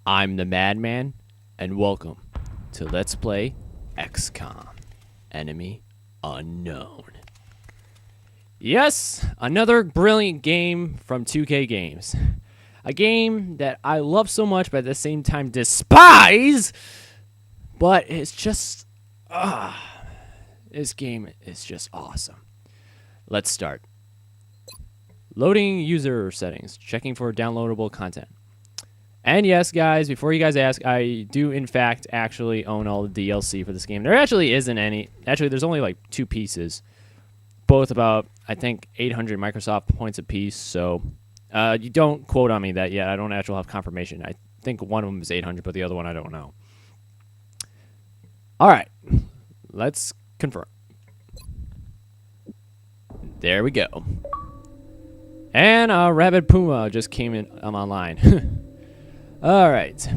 I'm the Madman, and welcome to Let's Play XCOM, Enemy Unknown. Yes, another brilliant game from 2K Games. A game that I love so much, but at the same time despise. But it's just, this game is just awesome. Let's start. Loading user settings, checking for downloadable content. And yes, guys, before you guys ask, I do, in fact, actually own all the DLC for this game. There actually isn't any. Actually, there's only like 2 pieces. Both about, I think, 800 Microsoft points apiece. So you don't quote on me that yet. I don't actually have confirmation. I think one of them is 800, but the other one I don't know. All right. Let's confirm. There we go. And Rabid Puma just came in online. Alright.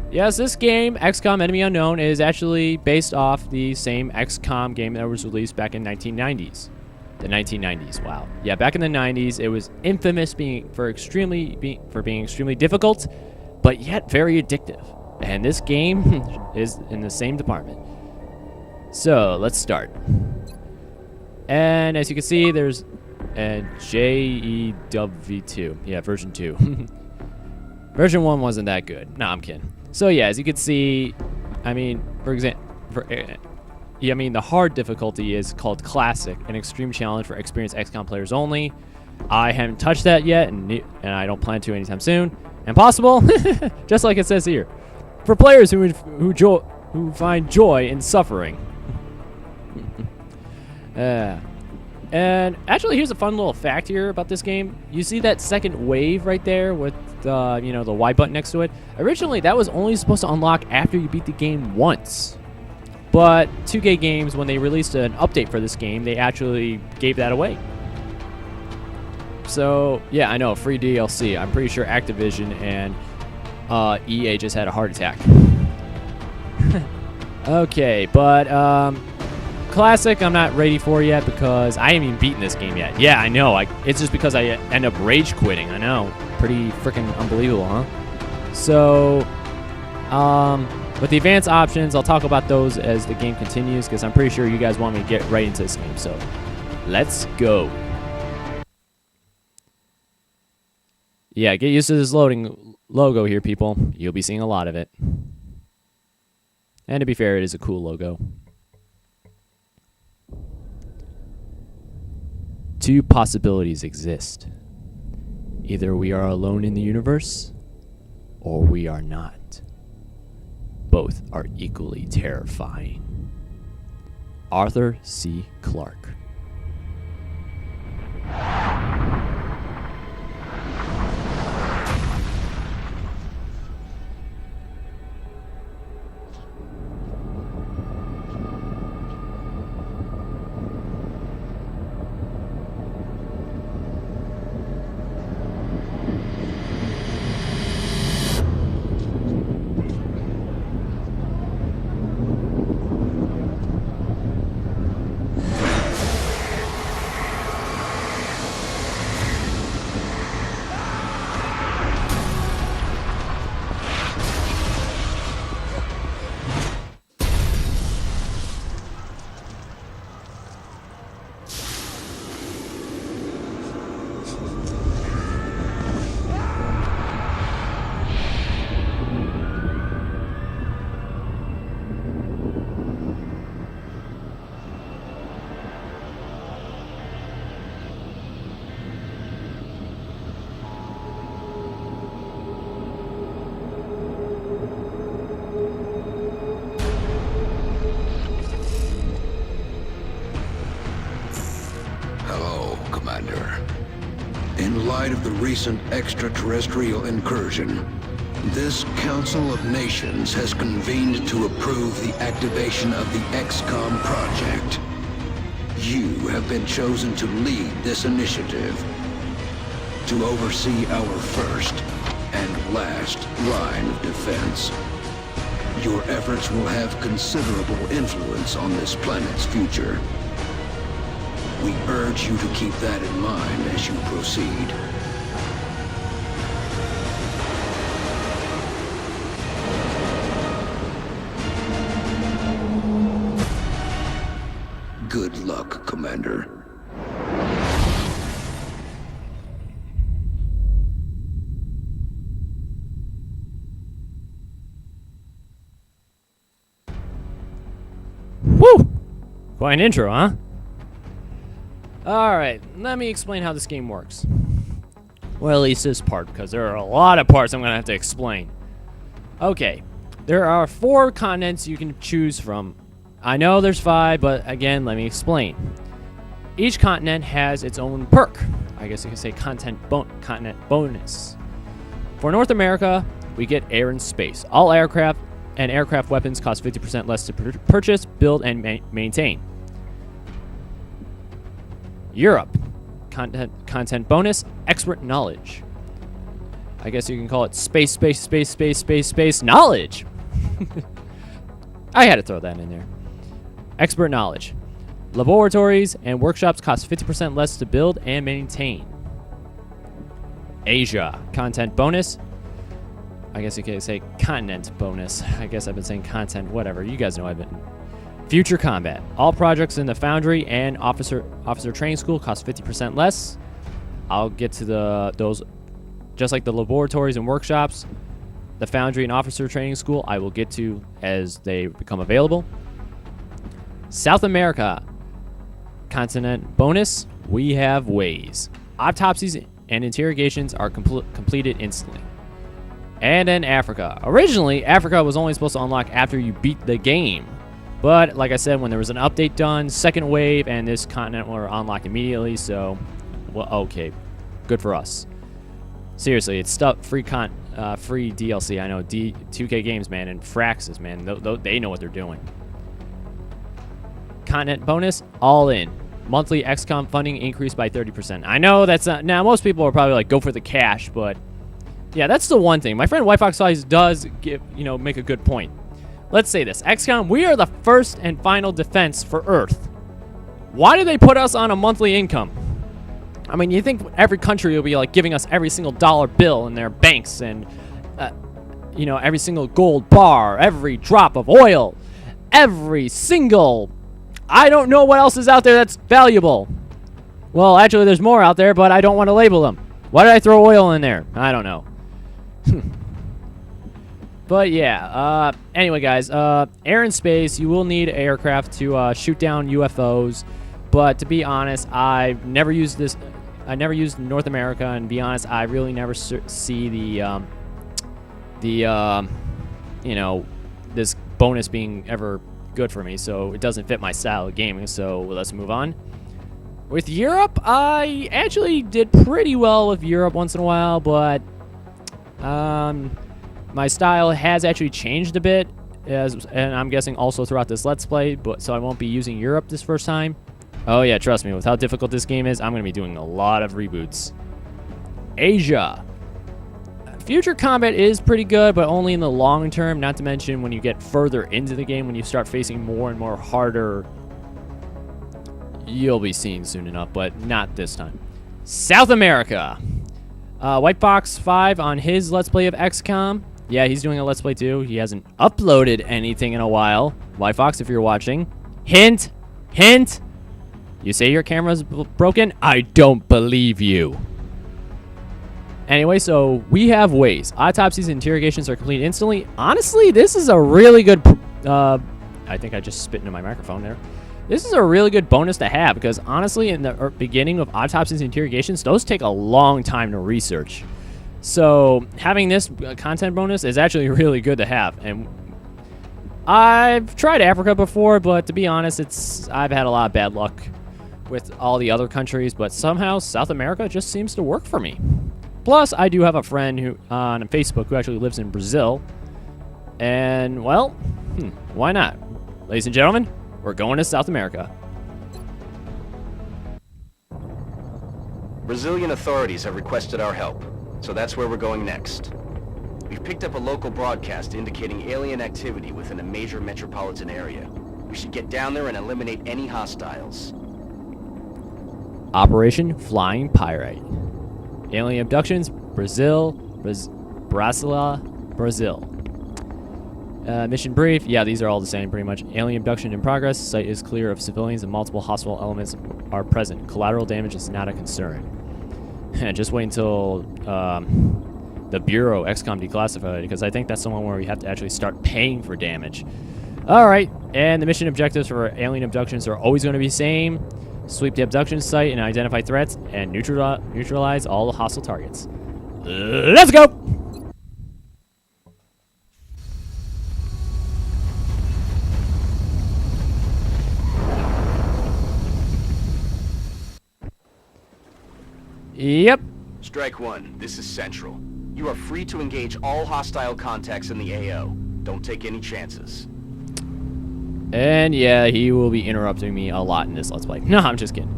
Yes, this game, XCOM Enemy Unknown, is actually based off the same XCOM game that was released back in 1990s. The 1990s, wow. Yeah, back in the 90s, it was infamous for being extremely difficult, but yet very addictive. And this game is in the same department. So, let's start. And as you can see, there's a JEW2. Yeah, version 2. Version 1 wasn't that good. No, I'm kidding. So yeah, as you can see, I mean, for example, the hard difficulty is called Classic, an extreme challenge for experienced XCOM players only. I haven't touched that yet, and I don't plan to anytime soon. Impossible, just like it says here, for players who find joy in suffering. And actually, here's a fun little fact here about this game. You see that second wave right there with the Y button next to it? Originally, that was only supposed to unlock after you beat the game once. But 2K Games, when they released an update for this game, they actually gave that away. So, yeah, I know, free DLC. I'm pretty sure Activision and EA just had a heart attack. Okay, but Classic, I'm not ready for yet because I haven't even beaten this game yet. Yeah, I know. It's just because I end up rage quitting. I know. Pretty freaking unbelievable, huh? So, with the advanced options, I'll talk about those as the game continues because I'm pretty sure you guys want me to get right into this game. So, let's go. Yeah, get used to this loading logo here, people. You'll be seeing a lot of it. And to be fair, it is a cool logo. 2 possibilities exist. Either we are alone in the universe, or we are not. Both are equally terrifying. Arthur C. Clarke. In light of the recent extraterrestrial incursion, this Council of Nations has convened to approve the activation of the XCOM project. You have been chosen to lead this initiative, to oversee our first and last line of defense. Your efforts will have considerable influence on this planet's future. We urge you to keep that in mind as you proceed. Good luck, Commander. Woo! Quite an intro, huh? Alright, let me explain how this game works. Well, at least this part, because there are a lot of parts I'm going to have to explain. Okay, there are 4 continents you can choose from. I know there's 5, but again, let me explain. Each continent has its own perk. I guess you could say continent bonus. For North America, we get air and space. All aircraft and aircraft weapons cost 50% less to purchase, build, and maintain. Europe, content bonus, expert knowledge. I guess you can call it space knowledge. I had to throw that in there. Expert knowledge. Laboratories and workshops cost 50% less to build and maintain. Asia, content bonus. I guess you could say continent bonus. I guess I've been saying content, whatever. You guys know I've been. Future combat. All projects in the Foundry and Officer Training School cost 50% less. I'll get to those, just like the laboratories and workshops, the Foundry and Officer Training School, I will get to as they become available. South America. Continent bonus. We have ways. Autopsies and interrogations are completed instantly. And then Africa. Originally, Africa was only supposed to unlock after you beat the game. But, like I said, when there was an update done, second wave, and this continent were unlocked immediately, so, well, okay. Good for us. Seriously, it's stuff, free DLC. I know 2K Games, man, and Fraxis, man, they know what they're doing. Continent bonus, all in. Monthly XCOM funding increased by 30%. I know that's not, now most people are probably like, go for the cash, but yeah, that's the one thing. My friend White Fox Size does make a good point. Let's say this. XCOM, we are the first and final defense for Earth. Why do they put us on a monthly income? I mean, you think every country will be like giving us every single dollar bill in their banks and, every single gold bar, every drop of oil, every single... I don't know what else is out there that's valuable. Well, actually, there's more out there, but I don't want to label them. Why did I throw oil in there? I don't know. But yeah, anyway, guys, air and space, you will need aircraft to shoot down UFOs. But to be honest, I've never used this. I never used North America, and to be honest, I really never see this bonus being ever good for me. So it doesn't fit my style of gaming. So let's move on. With Europe, I actually did pretty well with Europe once in a while, but my style has actually changed a bit, and I'm guessing also throughout this Let's Play, so I won't be using Europe this first time. Oh yeah, trust me, with how difficult this game is, I'm going to be doing a lot of reboots. Asia. Future combat is pretty good, but only in the long term, not to mention when you get further into the game, when you start facing more and more harder, you'll be seeing soon enough, but not this time. South America. White Fox 5 on his Let's Play of XCOM. Yeah, he's doing a Let's Play too. He hasn't uploaded anything in a while. White Fox, if you're watching. Hint, hint. You say your camera's broken? I don't believe you. Anyway, so we have ways. Autopsies and interrogations are completed instantly. Honestly, this is a really good... I think I just spit into my microphone there. This is a really good bonus to have because honestly, in the beginning of autopsies and interrogations, those take a long time to research. So having this content bonus is actually really good to have. And I've tried Africa before, but to be honest, I've had a lot of bad luck with all the other countries, but somehow South America just seems to work for me. Plus, I do have a friend who on Facebook who actually lives in Brazil. And, well, why not? Ladies and gentlemen, we're going to South America. Brazilian authorities have requested our help, so that's where we're going next. We've picked up a local broadcast indicating alien activity within a major metropolitan area. We should get down there and eliminate any hostiles. Operation Flying Pirate. Alien abductions, Brazil, Brazil. Mission brief. Yeah, these are all the same pretty much. Alien abduction in progress. Site is clear of civilians and multiple hostile elements are present. Collateral damage is not a concern. Just wait until the Bureau XCOM declassified, because I think that's the one where we have to actually start paying for damage. Alright, and the mission objectives for alien abductions are always going to be the same. Sweep the abduction site and identify threats, and neutralize all the hostile targets. Let's go! Yep. Strike 1, this is Central. You are free to engage all hostile contacts in the AO. Don't take any chances. And yeah, he will be interrupting me a lot in this Let's Play. No, I'm just kidding.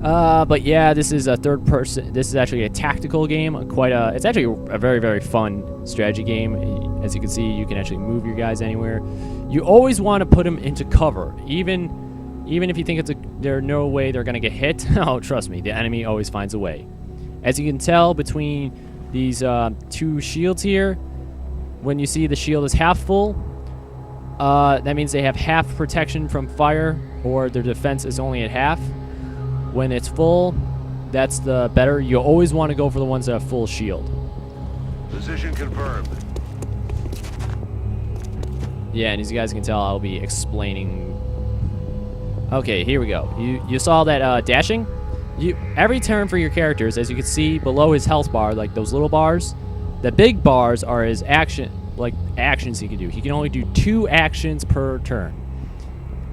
But yeah, this is a third person. This is actually a tactical game. It's actually a very, very fun strategy game. As you can see, you can actually move your guys anywhere. You always want to put them into cover, even if you think there's no way they're gonna get hit. Oh, trust me, the enemy always finds a way. As you can tell between these two shields here, when you see the shield is half full, that means they have half protection from fire, or their defense is only at half. When it's full, that's the better. You always want to go for the ones that have full shield. Position confirmed. Yeah, and as you guys can tell, I'll be explaining. Okay, here we go. You saw that dashing? Every turn for your characters, as you can see below his health bar, like those little bars, the big bars are his actions he can do. He can only do 2 actions per turn.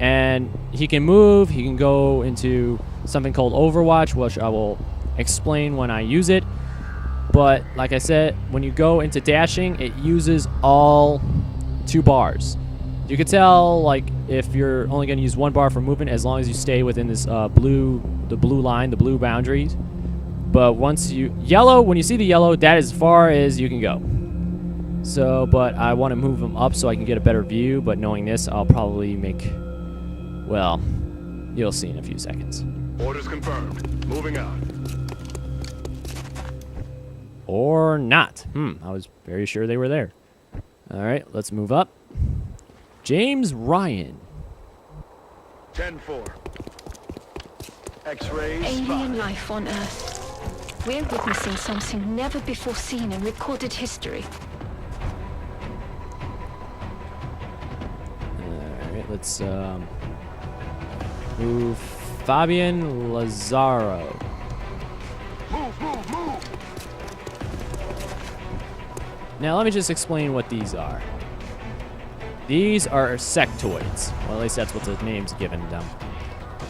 And he can move, he can go into something called Overwatch, which I will explain when I use it. But like I said, when you go into dashing, it uses all 2 bars. You can tell, like, if you're only going to use 1 bar for movement, as long as you stay within this the blue line, the blue boundaries. But when you see the yellow, that is as far as you can go. So, but I want to move them up so I can get a better view. But knowing this, I'll probably make, well, you'll see in a few seconds. Orders confirmed. Moving out. Or not. I was very sure they were there. All right, let's move up. James Ryan. 10-4. X-rays. Alien life on Earth. We're witnessing something never before seen in recorded history. Alright, let's move Fabian Lazaro. Move. Now let me just explain what these are. These are sectoids. Well, at least that's what the name's given them.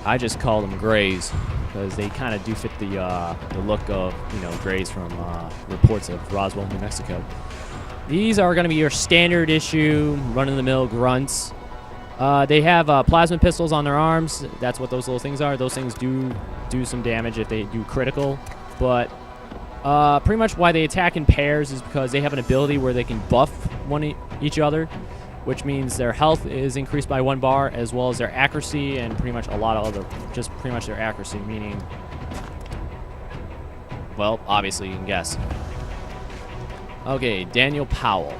I just call them grays because they kind of do fit the look of, grays from reports of Roswell, New Mexico. These are going to be your standard issue, run-of-the-mill grunts. They have plasma pistols on their arms. That's what those little things are. Those things do some damage if they do critical. But pretty much why they attack in pairs is because they have an ability where they can buff each other, which means their health is increased by 1 bar, as well as their accuracy and pretty much a lot of other, just pretty much their accuracy, meaning, well, obviously you can guess. Okay, Daniel Powell.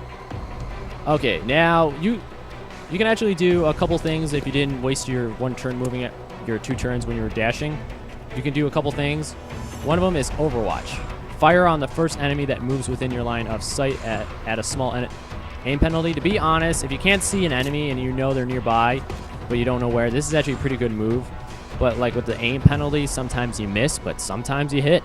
Okay, now you can actually do a couple things if you didn't waste your 1 turn moving it, your 2 turns when you were dashing. You can do a couple things. One of them is Overwatch. Fire on the first enemy that moves within your line of sight at a small aim penalty. To be honest, if you can't see an enemy and you know they're nearby, but you don't know where, this is actually a pretty good move. But like with the aim penalty, sometimes you miss, but sometimes you hit.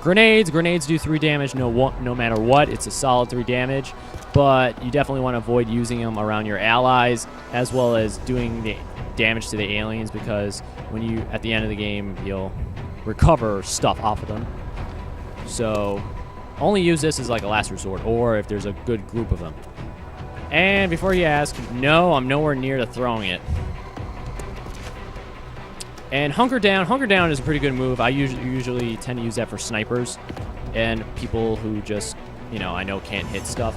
Grenades do 3 damage no matter what. It's a solid 3 damage, but you definitely want to avoid using them around your allies, as well as doing the damage to the aliens, because when you, at the end of the game, you'll recover stuff off of them. So only use this as like a last resort, or if there's a good group of them. And before you ask, no, I'm nowhere near to throwing it. And Hunker Down is a pretty good move. I usually tend to use that for snipers and people who just, I know can't hit stuff.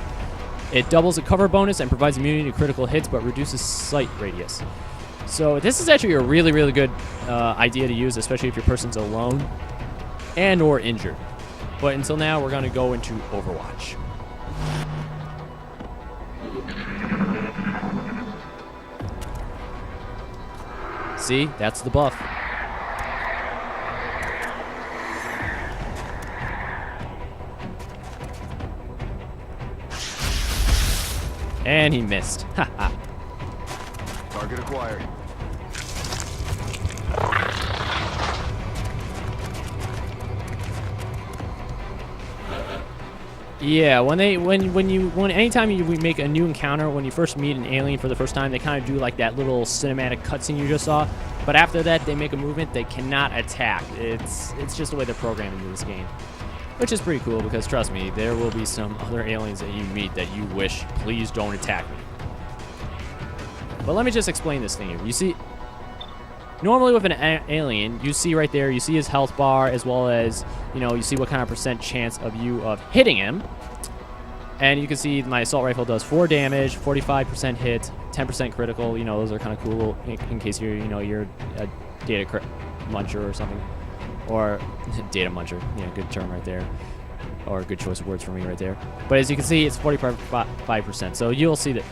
It doubles the cover bonus and provides immunity to critical hits, but reduces sight radius. So this is actually a really, really good idea to use, especially if your person's alone and or injured. But until now, we're going to go into Overwatch. See, that's the buff. And he missed. Haha. Target acquired. Yeah, anytime we make a new encounter, when you first meet an alien for the first time, they kind of do like that little cinematic cutscene you just saw. But after that, they make a movement. They cannot attack. It's just the way they're programmed into this game, which is pretty cool because trust me, there will be some other aliens that you meet that you wish, please don't attack me. But let me just explain this thing here. You see, normally with an alien, you see right there, you see his health bar as well as, you see what kind of % chance of you of hitting him. And you can see my assault rifle does 4 damage, 45% hit, 10% critical. Those are kind of cool in case you're a data muncher or something. Or data muncher. Yeah, good term right there. Or a good choice of words for me right there. But as you can see, it's 45%. So you'll see that.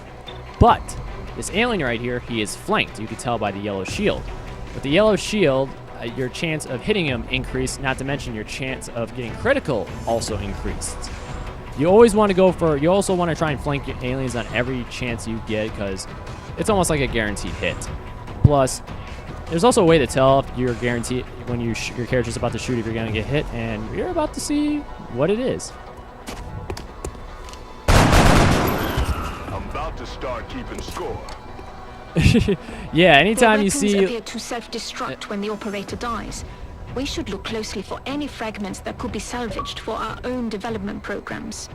But this alien right here, he is flanked. You can tell by the yellow shield. With the yellow shield, your chance of hitting him increased, not to mention your chance of getting critical also increased. You always want to you also want to try and flank your aliens on every chance you get because it's almost like a guaranteed hit. Plus, there's also a way to tell if you're guaranteed when your character's about to shoot if you're going to get hit, and you're about to see what it is. I'm about to start keeping score. Yeah, anytime you Their see... weapons appear to self-destruct when the operator dies. We should look closely for any fragments that could be salvaged for our own development programs.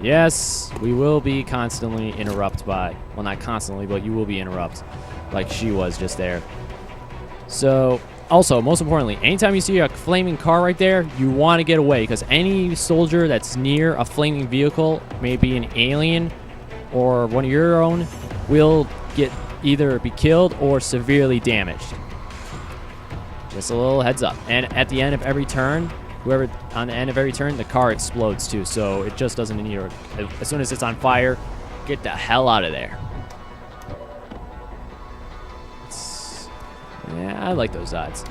Yes, we will be constantly interrupted by... Well, not constantly, but you will be interrupted like she was just there. So, also, most importantly, anytime you see a flaming car right there, you want to get away because any soldier that's near a flaming vehicle, maybe an alien or one of your own, will either be killed or severely damaged. Just a little heads up. And at the end of every turn, on the end of every turn, the car explodes too. So it just doesn't need to, as soon as it's on fire, get the hell out of there. Yeah, I like those odds.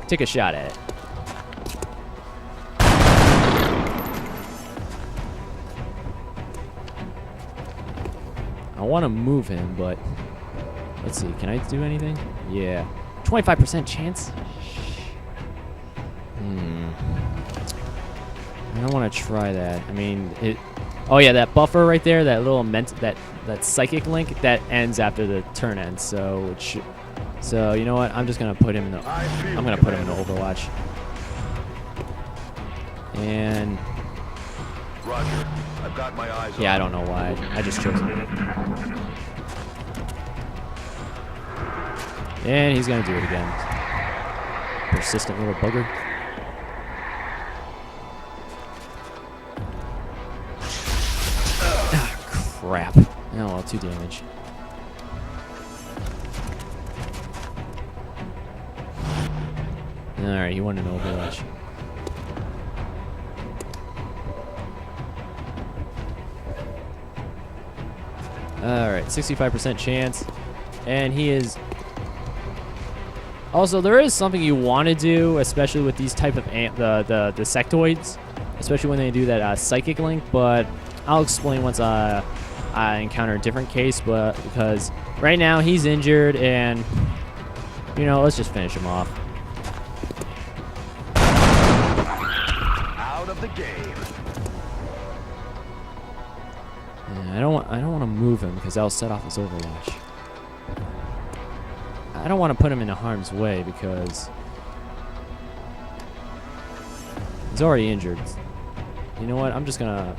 Take a shot at it. I want to move him, but let's see. Can I do anything? Yeah. 25% chance? I don't want to try that. I mean, oh yeah, that buffer right there, that little that psychic link, that ends after the turn ends. So so you know what? I'm just gonna put him in Overwatch. And Roger. I've got my eyes on. yeah, I don't know why. I just chose it. And he's gonna do it again. Persistent little bugger. Ah, crap. Oh well, 2 damage. Alright, he won an Overwatch. Alright, 65% chance. And he is... Also, there is something you want to do, especially with these type of the sectoids, especially when they do that psychic link, but I'll explain once I encounter a different case, but because right now he's injured and, let's just finish him off. Out of the game. Yeah, I don't want to move him because that'll set off his Overwatch. I don't want to put him into harm's way because he's already injured. You know what? I'm just gonna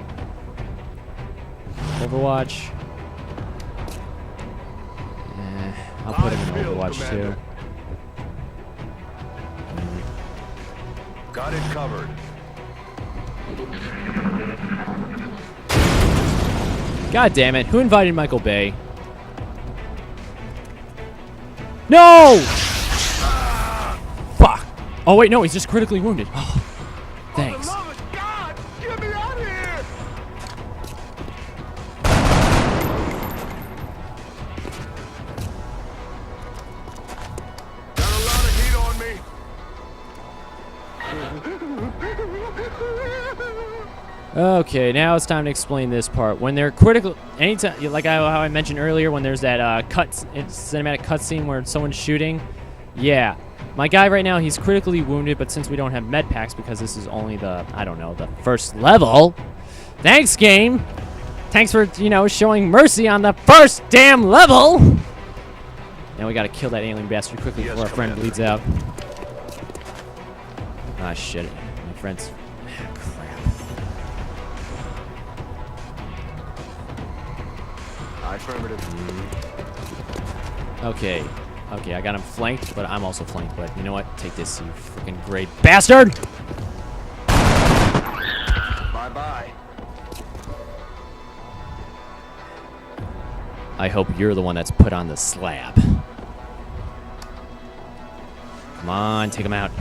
Overwatch. I'll put him in Overwatch too. Got it covered. God damn it! Who invited Michael Bay? No! Fuck! Oh wait, no, he's just critically wounded. Oh, thanks. For the love of God, get me out of here! Okay, now it's time to explain this part. When they're critical, anytime, like how I mentioned earlier, when there's that cinematic cutscene where someone's shooting, yeah. My guy right now, he's critically wounded, but since we don't have med packs because this is only the, I don't know, the first level. Thanks, game. Thanks for, you know, showing mercy on the first damn level. Now we gotta kill that alien bastard quickly before our friend bleeds out. Ah, shit. My friend's... Affirmative. Okay. Okay, I got him flanked, but I'm also flanked. But you know what? Take this, you freaking great bastard! Bye-bye. I hope you're the one that's put on the slab. Come on, take him out.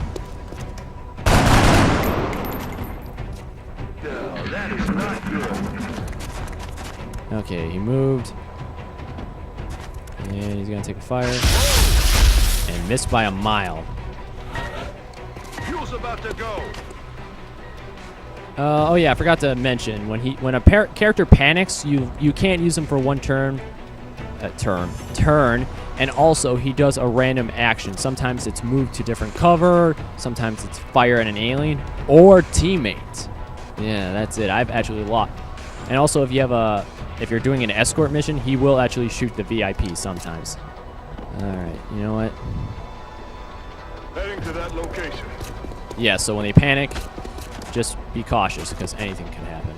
No, that is not good. Okay, he moved. And he's gonna take a fire. And missed by a mile. Fuel's about to go. Oh yeah, I forgot to mention when a character panics, you can't use him for one turn, and also he does a random action. Sometimes it's move to different cover, sometimes it's fire at an alien or teammate. Yeah, that's it. I've actually lost. And also if you're doing an escort mission, he will actually shoot the VIP sometimes. All right, you know what? Heading to that location. Yeah, so when they panic, just be cautious because anything can happen.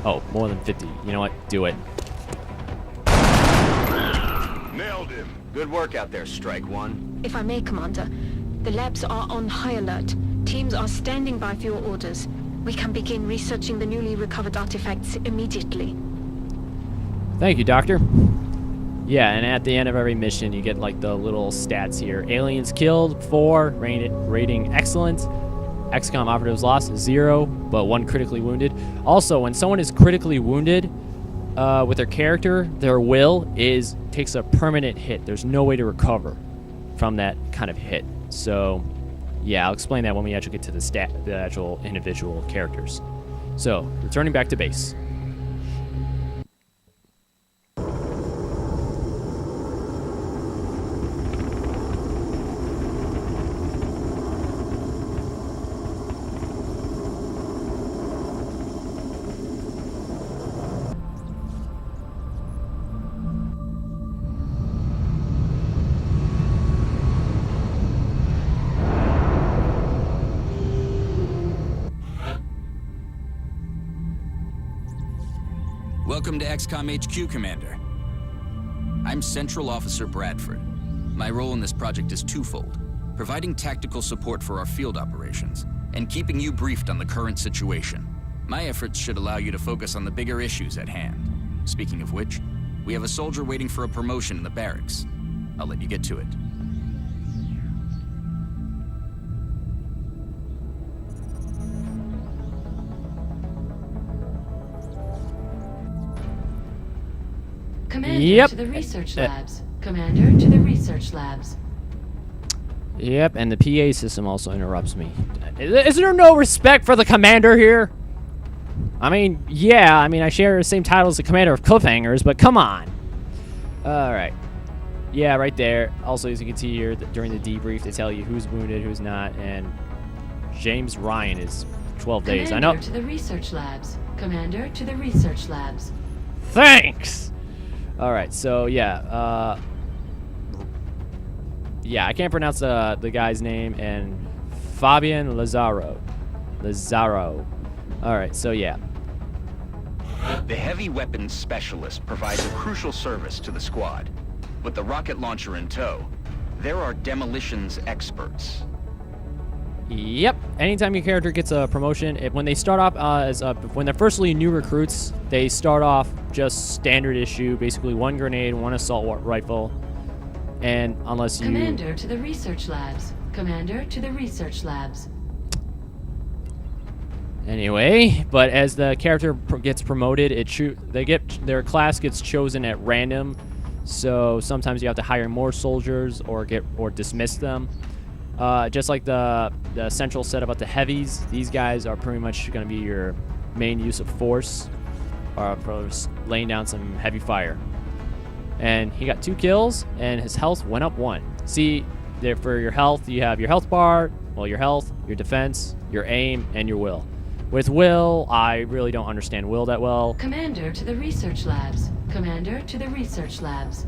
Oh, more than 50. You know what? Do it. Nailed him. Good work out there, Strike One. If I may, Commander, the labs are on high alert. Teams are standing by for your orders. We can begin researching the newly recovered artifacts immediately. Thank you, Doctor. Yeah, and at the end of every mission, you get like the little stats here. Aliens killed, 4. Rating excellent. XCOM operatives lost, 0, but 1 critically wounded. Also, when someone is critically wounded with their character, their will takes a permanent hit. There's no way to recover from that kind of hit. So, yeah, I'll explain that when we actually get to the actual individual characters. So, returning back to base. Welcome to XCOM HQ, Commander. I'm Central Officer Bradford. My role in this project is twofold: providing tactical support for our field operations, and keeping you briefed on the current situation. My efforts should allow you to focus on the bigger issues at hand. Speaking of which, we have a soldier waiting for a promotion in the barracks. I'll let you get to it. Commander Yep. to the research labs. Commander to the research labs. Yep, and the PA system also interrupts me. Is there no respect for the commander here? I mean, yeah, I share the same title as the commander of Cliffhangers, but come on. Alright. Yeah, right there. Also, as you can see here, during the debrief, they tell you who's wounded, who's not, and James Ryan is 12 days. I know. Commander to the research labs. Commander to the research labs. Thanks! Alright, so yeah, yeah, I can't pronounce the guy's name, and Fabian Lazaro. Alright, so yeah. The heavy weapons specialist provides a crucial service to the squad. With the rocket launcher in tow, there are demolitions experts. Yep. Anytime your character gets a promotion, when they start off when they're firstly new recruits, they start off just standard issue, basically 1 grenade, 1 assault rifle, and unless you... Commander to the research labs. Commander to the research labs. Anyway, but as the character gets promoted, their class gets chosen at random, so sometimes you have to hire more soldiers or dismiss them. Just like the central setup of the heavies, these guys are pretty much going to be your main use of force, for laying down some heavy fire. And he got 2 kills, and his health went up 1. See, there for your health, you have your health bar, well, your health, your defense, your aim, and your will. With will, I really don't understand will that well. Commander to the research labs. Commander to the research labs.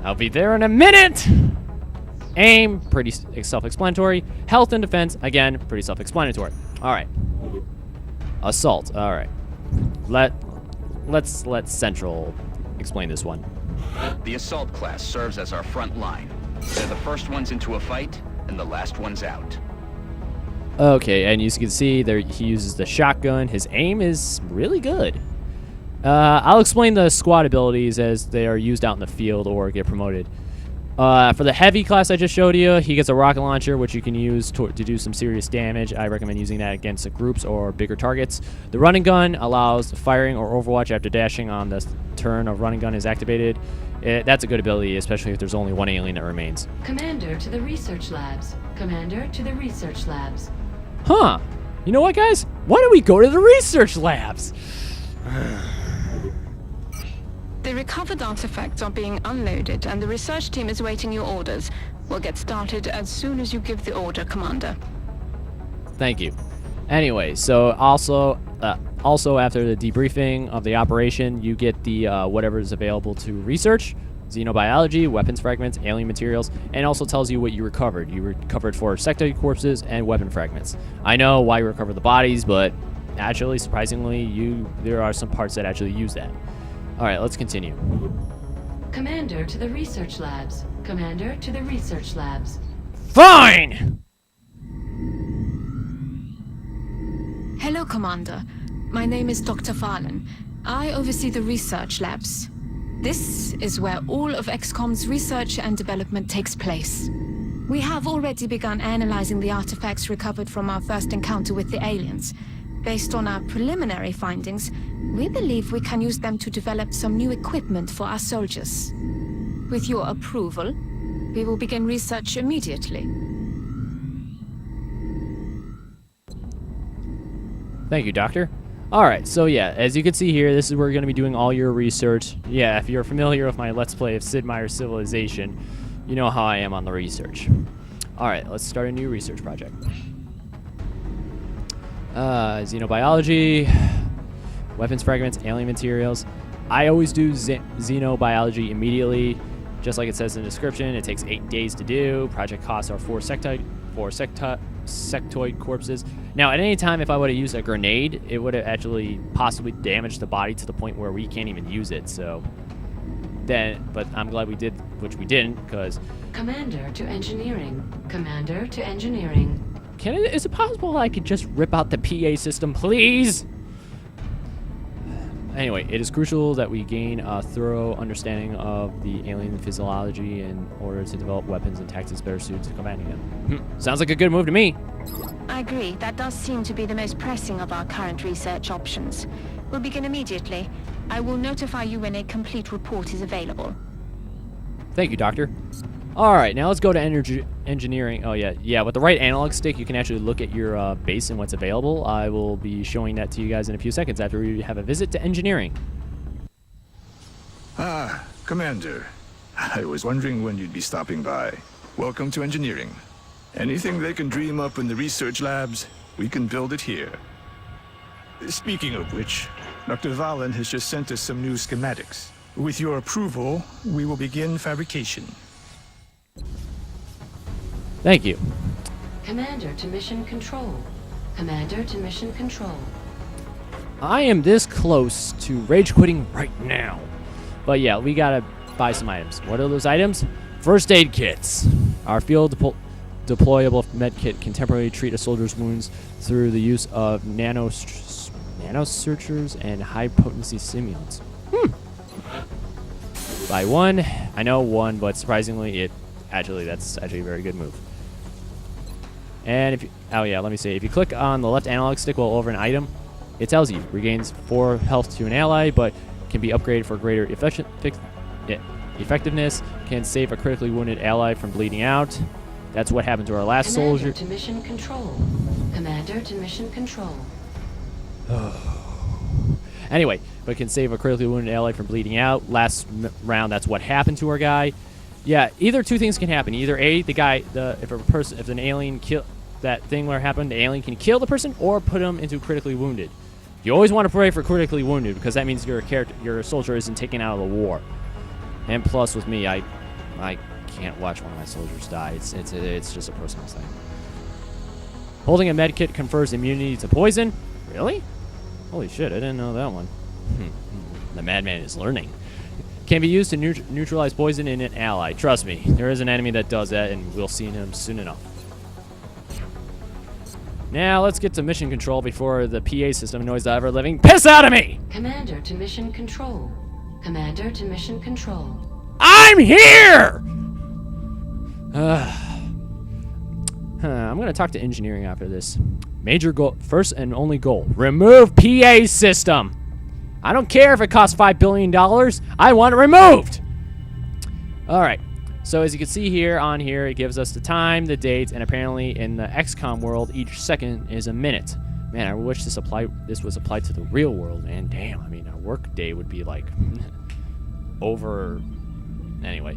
I'll be there in a minute! Aim, pretty self-explanatory. Health and defense, again, pretty self-explanatory. Alright. Assault, alright. Let's let Central explain this one. The assault class serves as our front line. They're the first ones into a fight, and the last ones out. Okay, and you can see there he uses the shotgun. His aim is really good. I'll explain the squad abilities as they are used out in the field or get promoted. For the heavy class I just showed you, he gets a rocket launcher, which you can use to do some serious damage. I recommend using that against the groups or bigger targets. The running gun allows firing or overwatch after dashing on the turn of running gun is activated. That's a good ability, especially if there's only 1 alien that remains. Commander to the research labs. Commander to the research labs. Huh. You know what, guys? Why don't we go to the research labs? The recovered artifacts are being unloaded, and the research team is awaiting your orders. We'll get started as soon as you give the order, Commander. Thank you. Anyway, so also after the debriefing of the operation, you get the whatever is available to research: xenobiology, weapons fragments, alien materials, and also tells you what you recovered. You recovered 4 sectoid corpses and weapon fragments. I know why you recovered the bodies, but actually, surprisingly, there are some parts that actually use that. All right, let's continue. Commander to the research labs. Commander to the research labs. Fine! Hello, Commander. My name is Dr. Valen. I oversee the research labs. This is where all of XCOM's research and development takes place. We have already begun analyzing the artifacts recovered from our first encounter with the aliens. Based on our preliminary findings, we believe we can use them to develop some new equipment for our soldiers. With your approval, we will begin research immediately. Thank you, Doctor. Alright, so yeah, as you can see here, this is where you're going to be doing all your research. Yeah, if you're familiar with my Let's Play of Sid Meier's Civilization, you know how I am on the research. Alright, let's start a new research project. Xenobiology, weapons fragments, alien materials. I always do xenobiology immediately, just like it says in the description. It takes 8 days to do. Project costs are 4 sectoid corpses. Now, at any time, if I would have used a grenade, it would have actually possibly damaged the body to the point where we can't even use it. So, but I'm glad we did, which we didn't, because. Commander to engineering. Commander to engineering. Is it possible I could just rip out the PA system, please? Anyway, it is crucial that we gain a thorough understanding of the alien physiology in order to develop weapons and tactics better suited to combating them. Sounds like a good move to me. I agree. That does seem to be the most pressing of our current research options. We'll begin immediately. I will notify you when a complete report is available. Thank you, Doctor. Alright, now let's go to engineering. Oh, yeah. With the right analog stick, you can actually look at your base and what's available. I will be showing that to you guys in a few seconds after we have a visit to engineering. Ah, Commander. I was wondering when you'd be stopping by. Welcome to engineering. Anything they can dream up in the research labs, we can build it here. Speaking of which, Dr. Valen has just sent us some new schematics. With your approval, we will begin fabrication. Thank you. Commander to mission control. Commander to mission control. I am this close to rage quitting right now. But yeah, we gotta buy some items. What are those items? First aid kits. Our field deployable med kit can temporarily treat a soldier's wounds through the use of nanosearchers and high potency simulants. Buy one. I know one, but surprisingly, that's actually a very good move. And if you, let me see. If you click on the left analog stick while over an item, it tells you regains 4 health to an ally, but can be upgraded for greater effectiveness. Can save a critically wounded ally from bleeding out. That's what happened to our last Commander soldier. to mission control. Commander to mission control. Anyway, but can save a critically wounded ally from bleeding out. Last round, that's what happened to our guy. Yeah, either two things can happen. Either A, if an alien kill that thing where it happened, the alien can kill the person or put him into critically wounded. You always want to pray for critically wounded because that means your soldier isn't taken out of the war. And plus, with me, I can't watch one of my soldiers die. It's just a personal thing. Holding a medkit confers immunity to poison. Really? Holy shit! I didn't know that one. The madman is learning. Can be used to neutralize poison in an ally. Trust me, there is an enemy that does that, and we'll see him soon enough. Now, let's get to mission control before the PA system annoys the ever-living piss out of me! Commander to mission control. Commander to mission control. I'm here! I'm going to talk to engineering after this. Major goal, first and only goal, remove PA system. I don't care if it costs $5 billion. I want it removed. All right. So as you can see here on here, it gives us the time, the date, and apparently in the XCOM world, each second is a minute. Man, I wish this was applied to the real world, man. Damn, I mean, a work day would be like over. Anyway.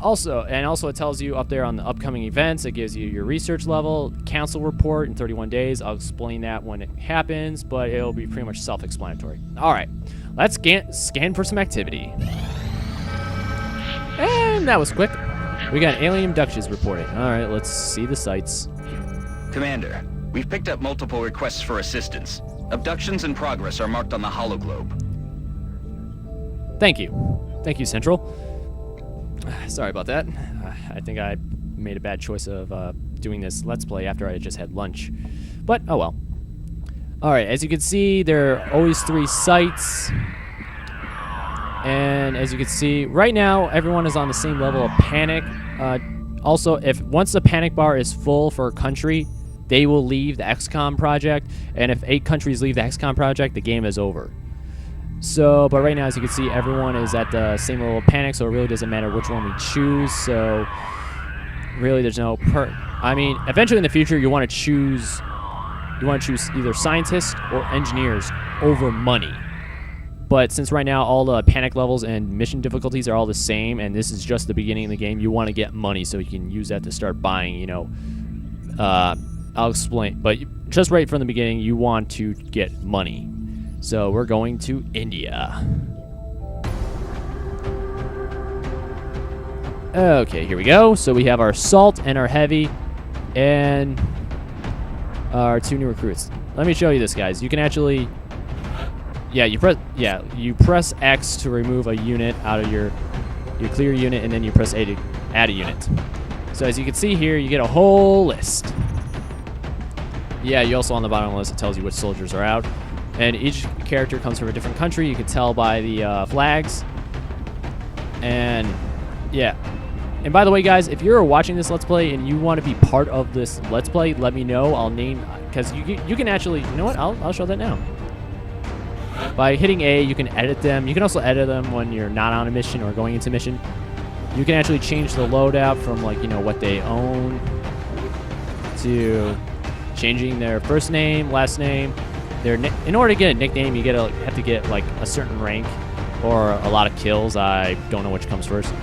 Also, it tells you up there on the upcoming events. It gives you your research level, council report in 31 days. I'll explain that when it happens, but it'll be pretty much self-explanatory. All right, let's scan for some activity. And that was quick. We got alien abductions reporting. All right, let's see the sites. Commander, we've picked up multiple requests for assistance. Abductions in progress are marked on the hologlobe. Thank you. Thank you, Central. Sorry about that. I think I made a bad choice of doing this Let's Play after I just had lunch. But, oh well. Alright, as you can see, there are always 3 sites. And as you can see, right now, everyone is on the same level of panic. Also, once the panic bar is full for a country, they will leave the XCOM project. And if 8 countries leave the XCOM project, the game is over. So, but right now, as you can see, everyone is at the same level of panic, so it really doesn't matter which one we choose. So, really, there's no I mean, eventually in the future, you want to choose either scientists or engineers over money. But since right now all the panic levels and mission difficulties are all the same, and this is just the beginning of the game, you want to get money so you can use that to start buying. You know, I'll explain. But just right from the beginning, you want to get money. So we're going to India. Okay, here we go. So we have our assault and our heavy and our 2 new recruits. Let me show you this, guys. You can actually, you press X to remove a unit out of your clear unit, and then you press A to add a unit. So as you can see here, you get a whole list. Yeah, you also on the bottom of the list, it tells you which soldiers are out. And each character comes from a different country. You can tell by the flags. And yeah. And by the way, guys, if you're watching this Let's Play and you want to be part of this Let's Play, let me know. I'll name, because you can actually, you know what? I'll show that now. By hitting A, you can edit them. You can also edit them when you're not on a mission or going into mission. You can actually change the loadout from, like, you know, what they own to changing their first name, last name. In order to get a nickname, you have to get like a certain rank or a lot of kills. I don't know which comes first,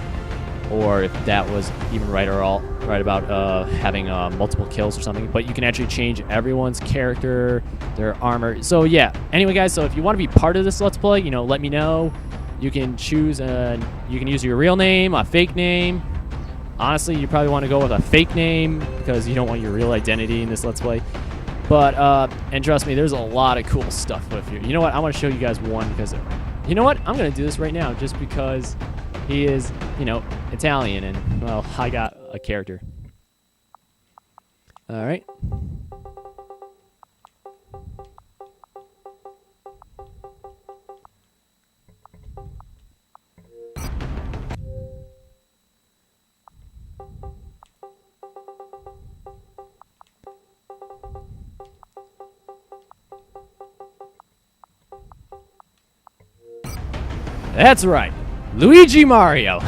or if that was even right about having multiple kills or something. But you can actually change everyone's character, their armor. So yeah. Anyway, guys, so if you want to be part of this Let's Play, you know, let me know. You can choose you can use your real name, a fake name. Honestly, you probably want to go with a fake name because you don't want your real identity in this Let's Play. But, and trust me, there's a lot of cool stuff with you. You know what? I want to show you guys one because, you know what? I'm going to do this right now just because he is, you know, Italian and, well, I got a character. All right. That's right, Luigi Mario.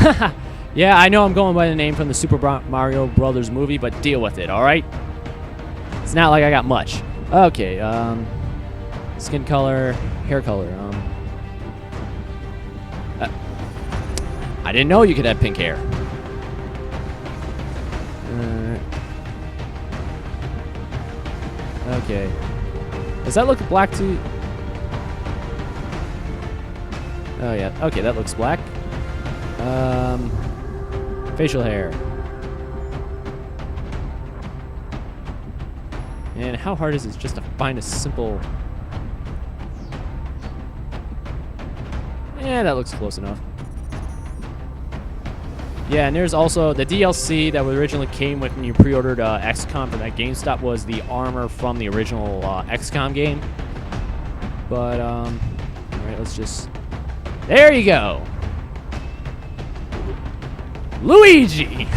Yeah, I know I'm going by the name from the Super Mario Brothers movie, but deal with it, alright? It's not like I got much. Okay, skin color, hair color, I didn't know you could have pink hair. Okay. Does that look black to you? Oh, yeah. Okay, that looks black. Facial hair. And how hard is it just to find a simple... Yeah, that looks close enough. Yeah, and there's also the DLC that originally came with when you pre-ordered XCOM from that GameStop was the armor from the original XCOM game. But, alright, let's just... There you go! Luigi!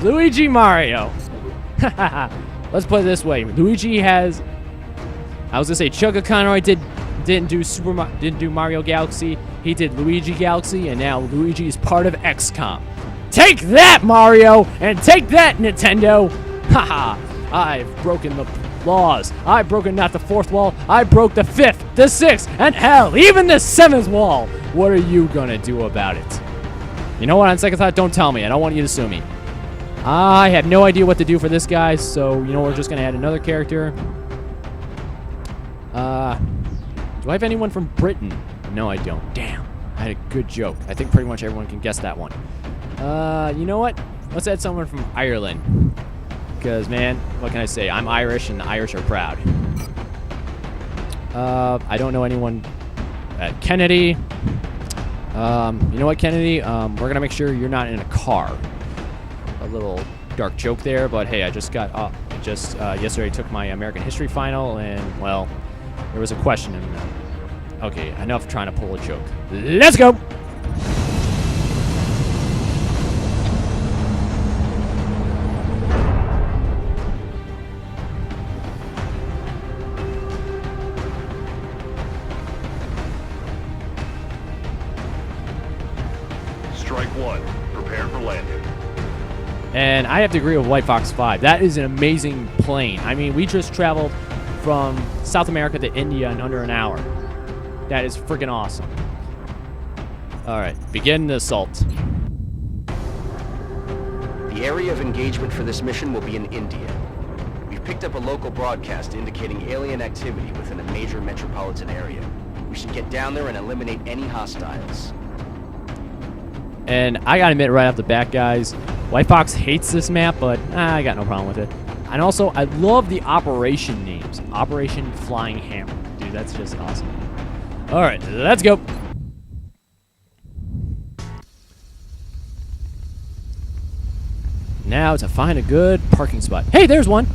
Luigi Mario! Let's put it this way. Luigi has... I was gonna say Chuck Conroy didn't do Mario Galaxy. He did Luigi Galaxy, and now Luigi is part of XCOM. Take that, Mario! And take that, Nintendo! Haha! I've broken the laws. I've broken not the fourth wall. I broke the fifth, the sixth, and hell, even the seventh wall. What are you gonna do about it? You know what? On second thought, don't tell me. I don't want you to sue me. I have no idea what to do for this guy, so you know we're just gonna add another character. Do I have anyone from Britain? No, I don't. Damn. I had a good joke. I think pretty much everyone can guess that one. You know what? Let's add someone from Ireland. Because, man, what can I say? I'm Irish, and the Irish are proud. I don't know anyone at Kennedy. You know what, Kennedy? We're going to make sure you're not in a car. A little dark joke there, but hey, I just got yesterday took my American history final, and, well, there was a question. And, okay, enough trying to pull a joke. Let's go! Strike one. Prepare for landing. And I have to agree with White Fox 5. That is an amazing plane. I mean, we just traveled from South America to India in under an hour. That is freaking awesome. All right, begin the assault. The area of engagement for this mission will be in India. We've picked up a local broadcast indicating alien activity within a major metropolitan area. We should get down there and eliminate any hostiles. And I gotta admit right off the bat, guys, White Fox hates this map, but I got no problem with it. And also, I love the operation names. Operation Flying Hammer. Dude, that's just awesome. All right, let's go. Now to find a good parking spot. Hey, there's one.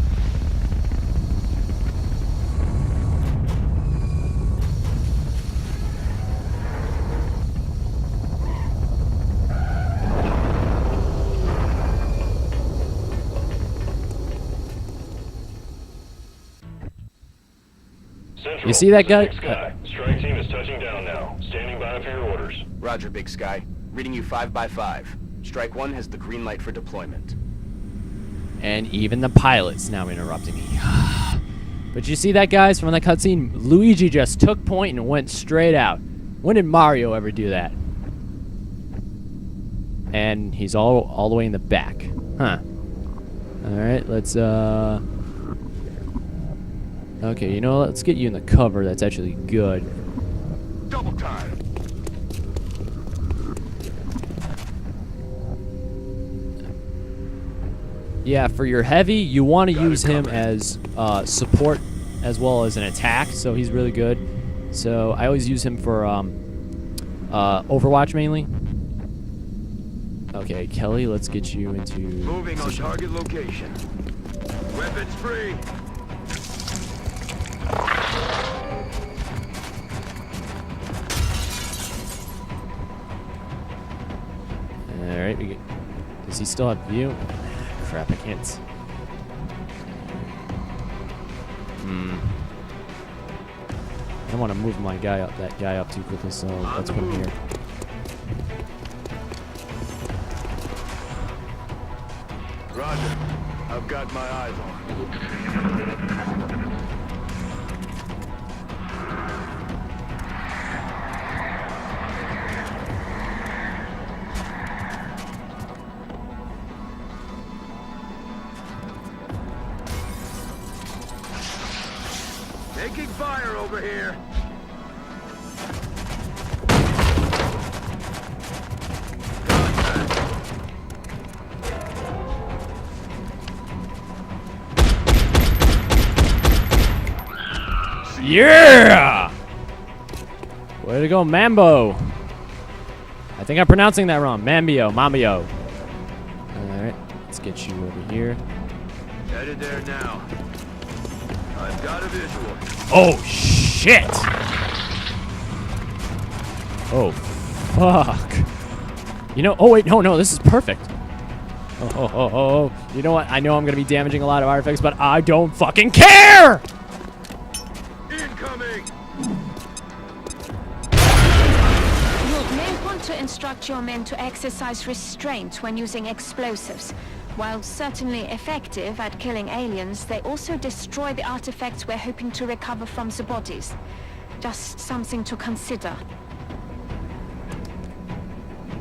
Central, You see that guy? Big Sky. Strike team is touching down now. Standing by for your orders. Roger, Big Sky. Reading you 5 by 5. Strike 1 has the green light for deployment. And even the pilot's now interrupting me. But you see that, guys, from that cutscene? Luigi just took point and went straight out. When did Mario ever do that? And he's all the way in the back. Huh. Alright, let's, okay, you know, let's get you in the cover. That's actually good. Double time. Yeah, for your heavy, you want to use him as support as well as an attack, so he's really good. So I always use him for Overwatch mainly. Okay, Kelly, let's get you into Moving on position. target location. Weapons free. Alright, does he still have view? Crap, I can't. I don't want to move that guy up too quickly, so let's put him here. Roger. I've got my eyes on. Taking fire over here. Yeah! Way to go, Mambo. I think I'm pronouncing that wrong. Mambio. Alright, let's get you over here. Headed there now. I've got a visual. Oh, shit! Oh, fuck. You know, oh, wait, no, this is perfect. Oh. You know what? I know I'm going to be damaging a lot of artifacts, but I don't fucking care! Incoming! You may want to instruct your men to exercise restraint when using explosives. While certainly effective at killing aliens, they also destroy the artifacts we're hoping to recover from the bodies. Just something to consider.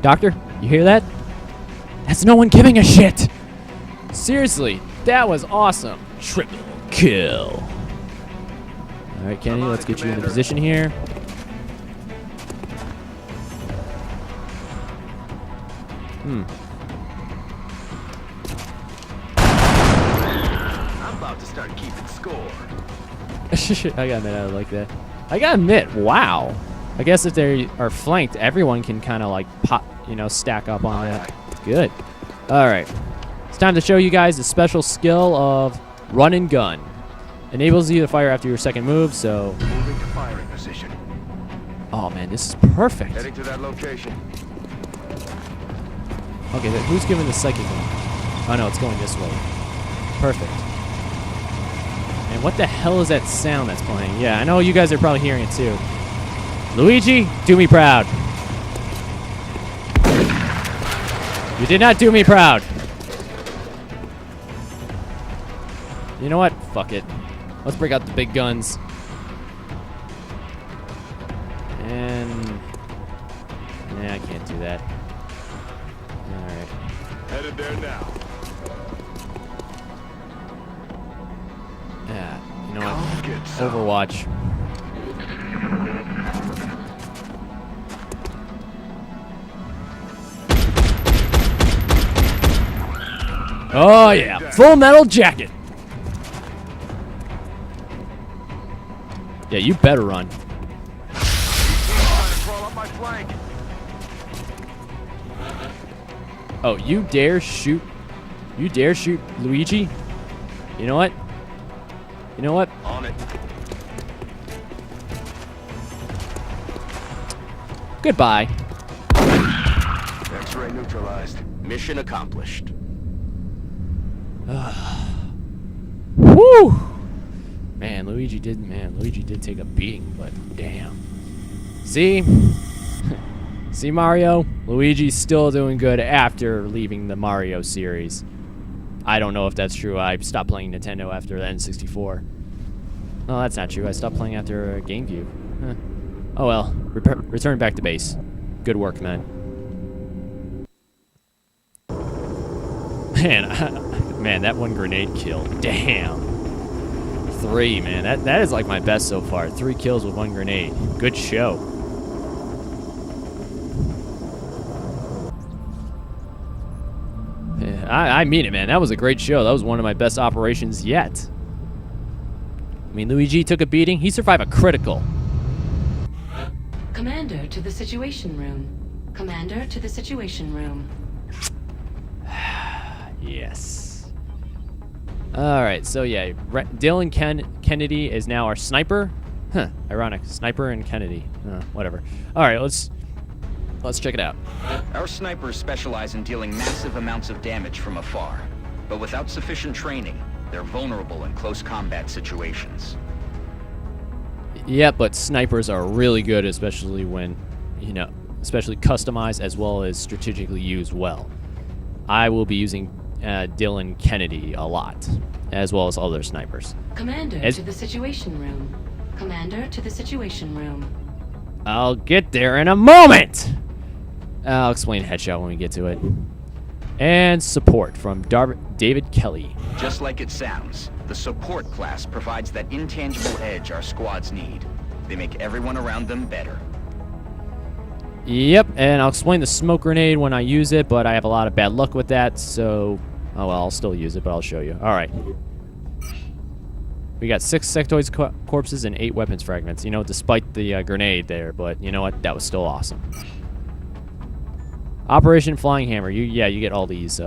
Doctor, you hear that? That's no one giving a shit! Seriously, that was awesome. Triple kill. Alright, Kennedy, let's get you into position here. I'm about to start keeping score. I gotta admit, I like that. I gotta admit, wow. I guess if they are flanked, everyone can kind of like pop, stack up on that. Good. Alright. It's time to show you guys the special skill of run and gun. Enables you to fire after your second move, so... Moving to firing position. Oh man, this is perfect. Heading to that location. Okay, then who's giving the psychic one? Oh no, it's going this way. Perfect. And what the hell is that sound that's playing? Yeah, I know you guys are probably hearing it too. Luigi, do me proud. You did not do me proud. You know what? Fuck it. Let's break out the big guns. And... nah, I can't do that. Alright. Headed there now. Yeah, you know what? Come get some. Overwatch. Oh yeah, Full Metal Jacket. Yeah, you better run. Trying to crawl up my flank. Oh, you dare shoot? You dare shoot Luigi? You know what? You know what? On it. Goodbye. X-ray neutralized. Mission accomplished. Woo! Man, Luigi did take a beating, but damn. See? See, Mario? Luigi's still doing good after leaving the Mario series. I don't know if that's true. I stopped playing Nintendo after the N64. No, that's not true. I stopped playing after GameCube. Huh. Oh well. Return back to base. Good work, man. Man, that one grenade kill. Damn. 3, man. That is like my best so far. 3 kills with 1 grenade. Good show. Yeah, I mean it, man. That was a great show. That was one of my best operations yet. I mean, Luigi took a beating. He survived a critical. Commander to the Situation Room. Commander to the Situation Room. Yes. Alright, so yeah, Dylan Kennedy is now our sniper. Huh, ironic. Sniper and Kennedy. Whatever. Alright, let's check it out. Our snipers specialize in dealing massive amounts of damage from afar, but without sufficient training, they're vulnerable in close combat situations. Yeah, but snipers are really good, especially when, especially customized as well as strategically used well. I will be using Dylan Kennedy a lot, as well as other snipers. Commander to the Situation Room. Commander to the Situation Room. I'll get there in a moment! I'll explain headshot when we get to it. And support from David Kelly. Just like it sounds, the support class provides that intangible edge our squads need. They make everyone around them better. Yep, and I'll explain the smoke grenade when I use it, but I have a lot of bad luck with that, so... Oh, well, I'll still use it, but I'll show you. Alright. We got 6 sectoid corpses and 8 weapons fragments, you know, despite the grenade there, but you know what? That was still awesome. Operation Flying Hammer. You get all these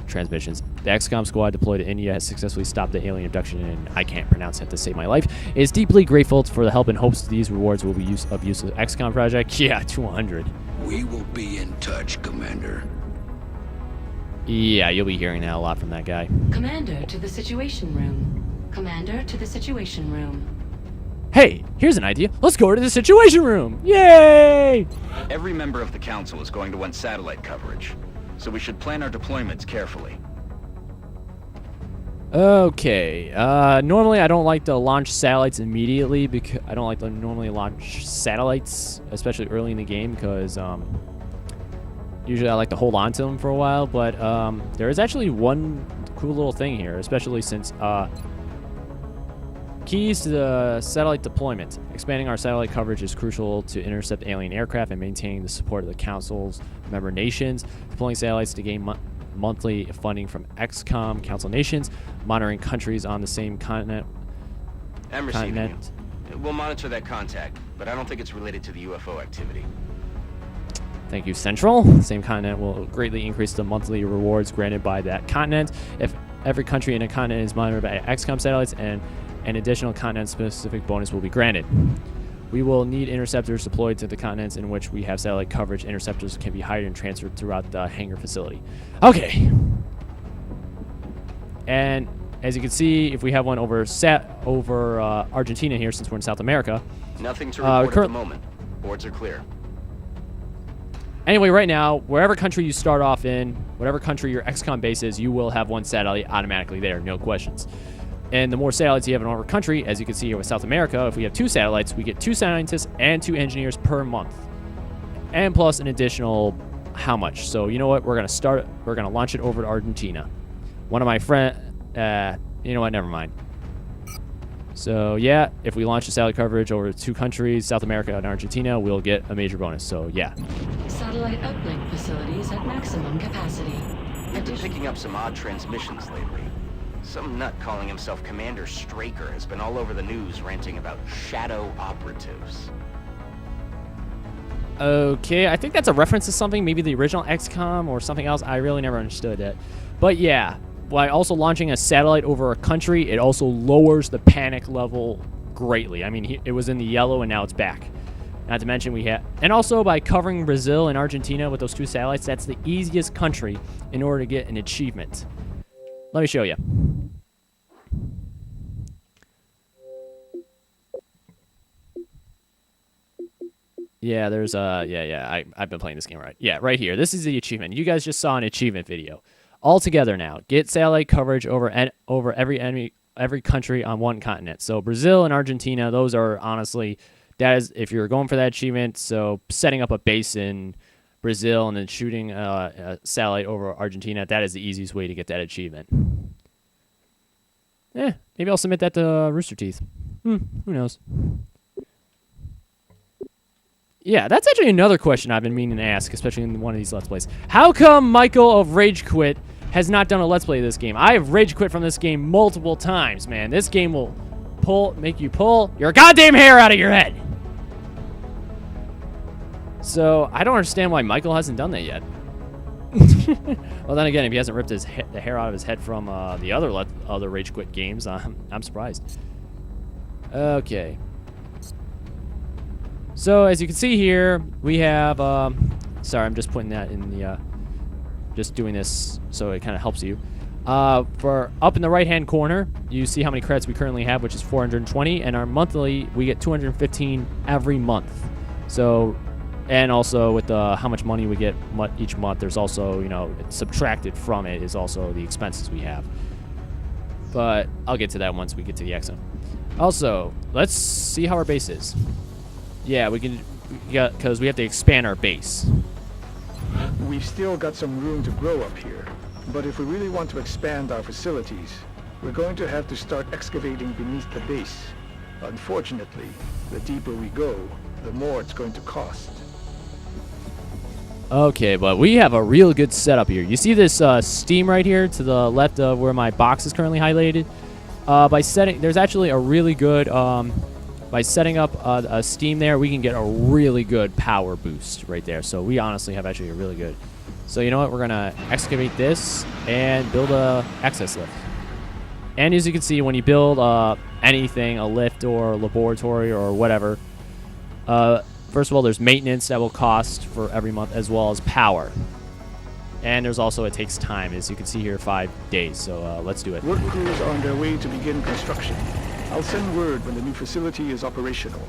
transmissions. The XCOM squad deployed to India has successfully stopped the alien abduction, and I can't pronounce it to save my life. It is deeply grateful for the help and hopes these rewards will be use of the XCOM project. Yeah, 200. We will be in touch, Commander. Yeah, you'll be hearing that a lot from that guy. Commander to the Situation Room. Commander to the Situation Room. Hey, here's an idea. Let's go to the Situation Room. Yay! Every member of the council is going to want satellite coverage, so we should plan our deployments carefully. Okay. Normally I don't like to launch satellites immediately because I don't like to normally launch satellites, especially early in the game, because usually I like to hold on to them for a while. But there is actually one cool little thing here, especially since keys to the satellite deployment. Expanding our satellite coverage is crucial to intercept alien aircraft and maintaining the support of the Council's member nations. Deploying satellites to gain monthly funding from XCOM Council nations. Monitoring countries on the same continent. I'm receiving you. We'll monitor that contact, but I don't think it's related to the UFO activity. Thank you, Central. Same continent will greatly increase the monthly rewards granted by that continent. If every country in a continent is monitored by XCOM satellites, and an additional continent-specific bonus will be granted. We will need interceptors deployed to the continents in which we have satellite coverage. Interceptors can be hired and transferred throughout the hangar facility. Okay. And as you can see, if we have one over Argentina here, since we're in South America. Nothing to report at the moment. Boards are clear. Anyway, right now, wherever country you start off in, whatever country your XCOM base is, you will have one satellite automatically there, no questions. And the more satellites you have in our country, as you can see here with South America, if we have 2 satellites, we get 2 scientists and 2 engineers per month. And plus an additional how much? So you know what? We're going to launch it over to Argentina. One of my friends, you know what? Never mind. So yeah, if we launch the satellite coverage over 2 countries, South America and Argentina, we'll get a major bonus. So yeah. Satellite uplink facilities at maximum capacity. We've been picking up some odd transmissions lately. Some nut calling himself Commander Straker has been all over the news ranting about shadow operatives. Okay, I think that's a reference to something, maybe the original XCOM or something else. I really never understood it. But yeah, by also launching a satellite over a country, it also lowers the panic level greatly. I mean, it was in the yellow and now it's back. Not to mention and also by covering Brazil and Argentina with those 2 satellites, that's the easiest country in order to get an achievement. Let me show you. Yeah, there's I've been playing this game right. Yeah, right here. This is the achievement. You guys just saw an achievement video. All together now. Get satellite coverage over every country on one continent. So Brazil and Argentina, those are honestly, that is, if you're going for that achievement, so setting up a base in Brazil and then shooting a satellite over Argentina, that is the easiest way to get that achievement. Maybe I'll submit that to Rooster Teeth. Who knows? Yeah, that's actually another question I've been meaning to ask, especially in one of these Let's Plays. How come Michael of Rage Quit has not done a Let's Play of this game? I have Rage Quit from this game multiple times, man. This game will make you pull your goddamn hair out of your head. So, I don't understand why Michael hasn't done that yet. Well, then again, if he hasn't ripped the hair out of his head from the other Rage Quit games, I'm surprised. Okay. So, as you can see here, we have... sorry, I'm just putting that in the... just doing this so it kind of helps you. For up in the right-hand corner, you see how many credits we currently have, which is 420, and our monthly, we get 215 every month. So, And also with how much money we get each month, there's also, subtracted from it is also the expenses we have. But I'll get to that once we get to the XCOM. Also, let's see how our base is. Yeah, because we have to expand our base. We've still got some room to grow up here. But if we really want to expand our facilities, we're going to have to start excavating beneath the base. Unfortunately, the deeper we go, the more it's going to cost. Okay, but we have a real good setup here. You see this steam right here to the left of where my box is currently highlighted? There's actually a really good, by setting up a steam there, we can get a really good power boost right there. So we honestly have actually a really good. So you know what? We're going to excavate this and build a access lift. And as you can see, when you build anything, a lift or a laboratory or whatever, first of all, there's maintenance that will cost for every month, as well as power. And there's also, it takes time. As you can see here, 5 days. So let's do it. Work crews are on their way to begin construction. I'll send word when the new facility is operational.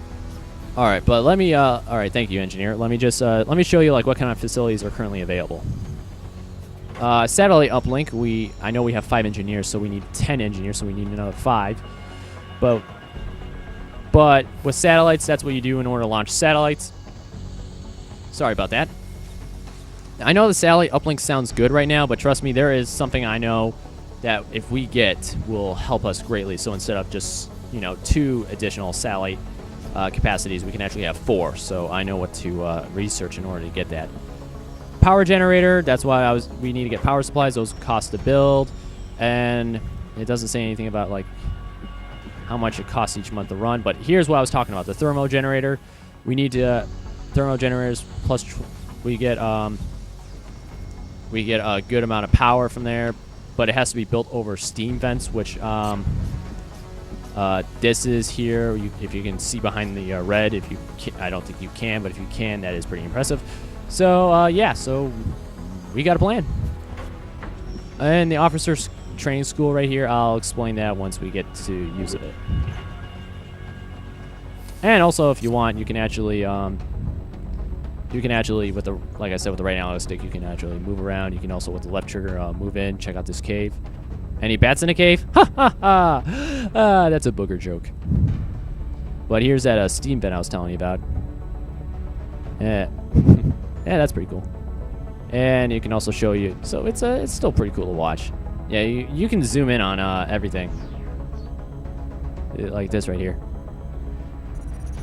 All right, but let me, all right, thank you, engineer. Let me just, let me show you, like, what kind of facilities are currently available. Satellite uplink, I know we have 5 engineers, so we need 10 engineers, so we need another 5. But with satellites, that's what you do in order to launch satellites. Sorry about that. I know the satellite uplink sounds good right now, but trust me, there is something I know that if we get will help us greatly. So instead of just, 2 additional satellite capacities, we can actually have 4. So I know what to research in order to get that. Power generator, that's why we need to get power supplies. Those cost to build. And it doesn't say anything about, like, how much it costs each month to run. But here's what I was talking about. The thermo generator. We need to thermo generators plus we get a good amount of power from there, but it has to be built over steam vents, which this is here. If you can see behind the red, I don't think you can, but if you can, that is pretty impressive. So yeah, so we got a plan. And the officers training school right here, I'll explain that once we get to use of it. And also, if you want, you can actually with the, like I said, with the right analog stick, you can actually move around. You can also, with the left trigger, move in. Check out this cave. Any bats in a cave? Ha ha ha! That's a booger joke. But here's that steam vent I was telling you about. Yeah, yeah, that's pretty cool. And you can also show you. So it's still pretty cool to watch. Yeah, you can zoom in on everything. Like this right here.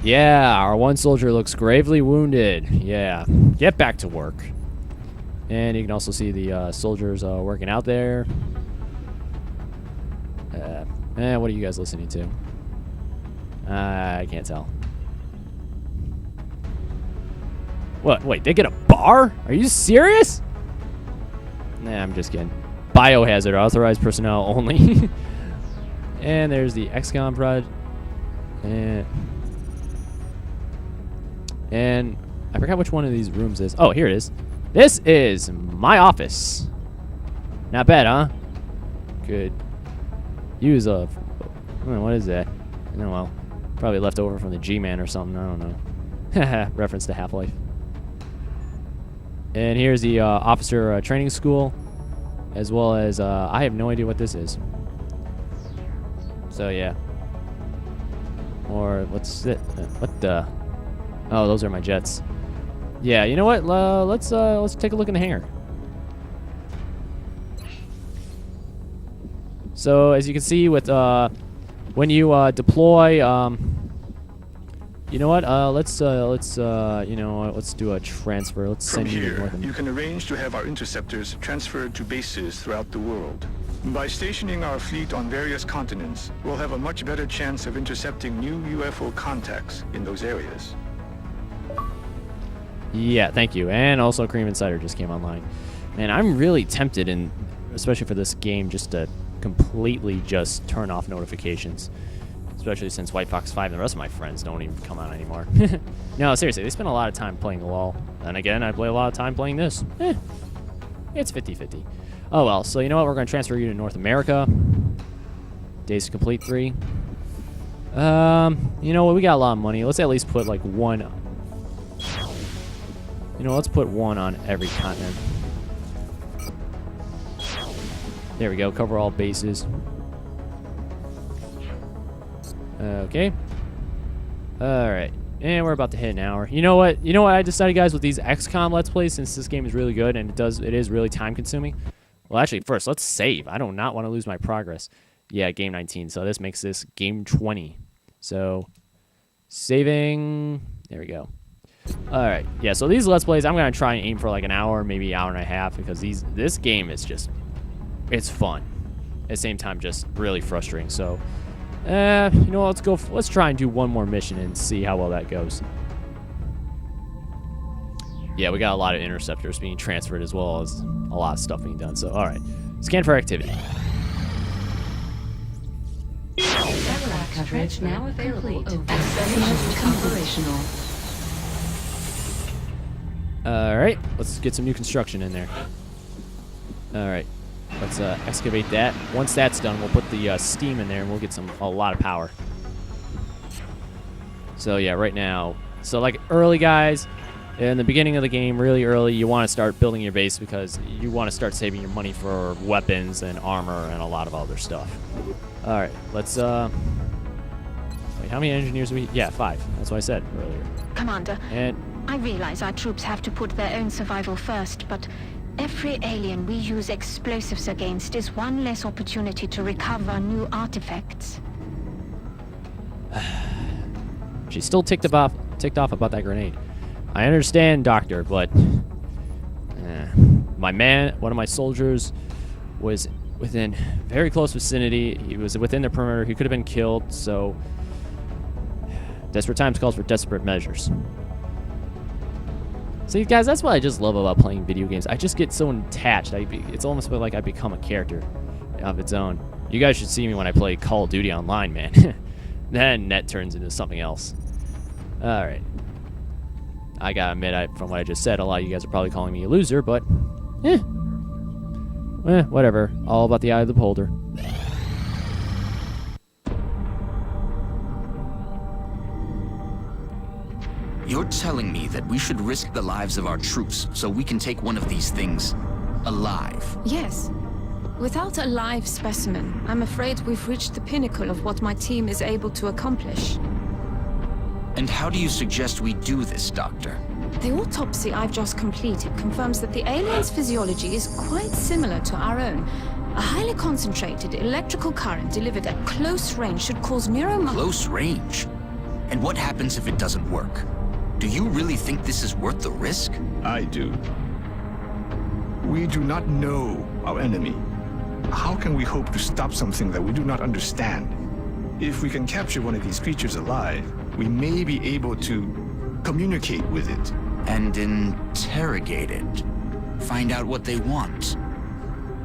Yeah, our one soldier looks gravely wounded. Yeah, get back to work. And you can also see the soldiers working out there. What are you guys listening to? I can't tell. What? Wait, they get a bar? Are you serious? Nah, I'm just kidding. Biohazard, authorized personnel only. And there's the XCOM project. And I forgot which one of these rooms is. Oh, here it is. This is my office. Not bad, huh? Could use a... what is that? Oh, well, probably left over from the G-Man or something. I don't know. Reference to Half-Life. And here's the officer training school, as well as I have no idea what this is. So yeah. Or what's it? What the? Oh, those are my jets. Yeah, you know what? Let's take a look in the hangar. So as you can see, with when you deploy, you know what? Let's do a transfer. Let's From send you to here, North. you can arrange to have our interceptors transferred to bases throughout the world. By stationing our fleet on various continents, we'll have a much better chance of intercepting new UFO contacts in those areas. Yeah, thank you. And also Cream Insider just came online. Man, I'm really tempted, and especially for this game, just to completely just turn off notifications. Especially since White Fox 5 and the rest of my friends don't even come out anymore. No, seriously, they spend a lot of time playing LOL. And again, I play a lot of time playing this. It's 50-50. Oh well, so you know what? We're going to transfer you to North America. Days to complete 3. You know what? We got a lot of money. Let's at least put like one know, let's put one on every continent. There we go. Cover all bases. Okay. All right. And we're about to hit an hour. You know what? You know what I decided, guys, with these XCOM Let's Plays, since this game is really good and it is really time consuming. Well, actually, first, let's save. I do not want to lose my progress. Yeah, game 19. So this makes this game 20. So saving. There we go. All right. Yeah, so these Let's Plays, I'm going to try and aim for like an hour, maybe an hour and a half, because this game is just, it's fun. At the same time, just really frustrating. So, you know what, let's try and do one more mission and see how well that goes. Yeah, we got a lot of interceptors being transferred as well as a lot of stuff being done. So, all right. Scan for activity. Satellite coverage now available. Access become operational. All right, let's get some new construction in there. All right, let's excavate that. Once that's done, we'll put the steam in there, and we'll get a lot of power. So yeah, right now, so like early, guys, in the beginning of the game, really early, you want to start building your base because you want to start saving your money for weapons and armor and a lot of other stuff. All right, let's wait. How many engineers do we? Yeah, 5. That's what I said earlier. Commander. And I realize our troops have to put their own survival first, but every alien we use explosives against is one less opportunity to recover new artifacts. She's still ticked off about that grenade. I understand, Doctor, but one of my soldiers was within very close vicinity. He was within the perimeter. He could have been killed, so desperate times calls for desperate measures. See, guys, that's what I just love about playing video games. I just get so attached. It's almost like I become a character of its own. You guys should see me when I play Call of Duty online, man. Then that turns into something else. All right. I gotta admit, from what I just said, a lot of you guys are probably calling me a loser, but whatever. All about the eye of the beholder. You're telling me that we should risk the lives of our troops so we can take one of these things alive? Yes. Without a live specimen, I'm afraid we've reached the pinnacle of what my team is able to accomplish. And how do you suggest we do this, Doctor? The autopsy I've just completed confirms that the alien's physiology is quite similar to our own. A highly concentrated electrical current delivered at close range should cause Close range? And what happens if it doesn't work? Do you really think this is worth the risk? I do. We do not know our enemy. How can we hope to stop something that we do not understand? If we can capture one of these creatures alive, we may be able to communicate with it. And interrogate it. Find out what they want.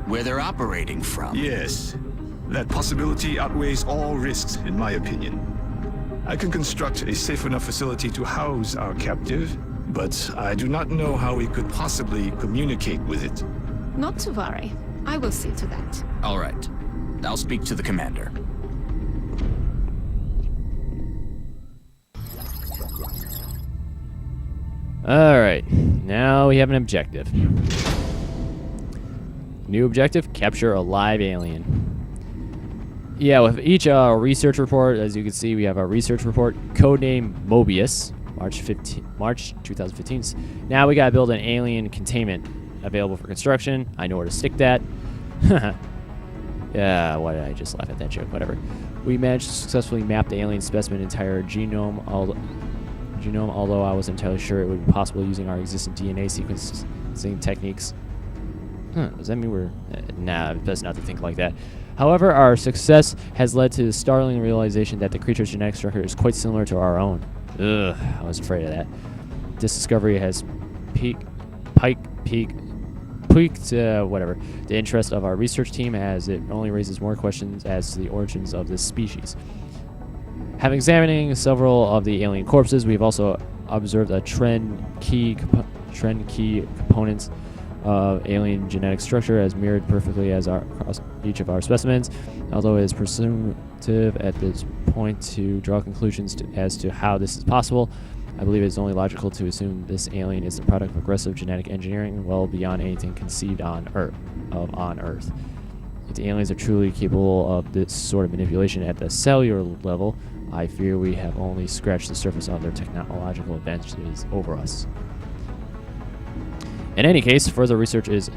Where they're operating from. Yes. That possibility outweighs all risks, in my opinion. I can construct a safe enough facility to house our captive, but I do not know how we could possibly communicate with it. Not to worry. I will see to that. All right. I'll speak to the commander. All right. Now we have an objective. New objective, capture a live alien. Yeah, with each research report, as you can see, we have our research report, codename Mobius, March 2015. Now we gotta build an alien containment available for construction. I know where to stick that. Yeah, why did I just laugh at that joke? Whatever. We managed to successfully map the alien specimen entire genome, although I wasn't entirely sure it would be possible using our existing DNA sequencing techniques. Does that mean we're... Nah, best not to think like that. However, our success has led to the startling realization that the creature's genetic structure is quite similar to our own. Ugh, I was afraid of that. This discovery has piqued the interest of our research team, as it only raises more questions as to the origins of this species. Having examining several of the alien corpses, we've also observed a key components of alien genetic structure as mirrored perfectly as across each of our specimens, although it is presumptive at this point to draw conclusions as to how this is possible. I believe it's only logical to assume this alien is the product of aggressive genetic engineering well beyond anything conceived on Earth. If the aliens are truly capable of this sort of manipulation at the cellular level, I fear we have only scratched the surface of their technological advantages over us. In any case, further research is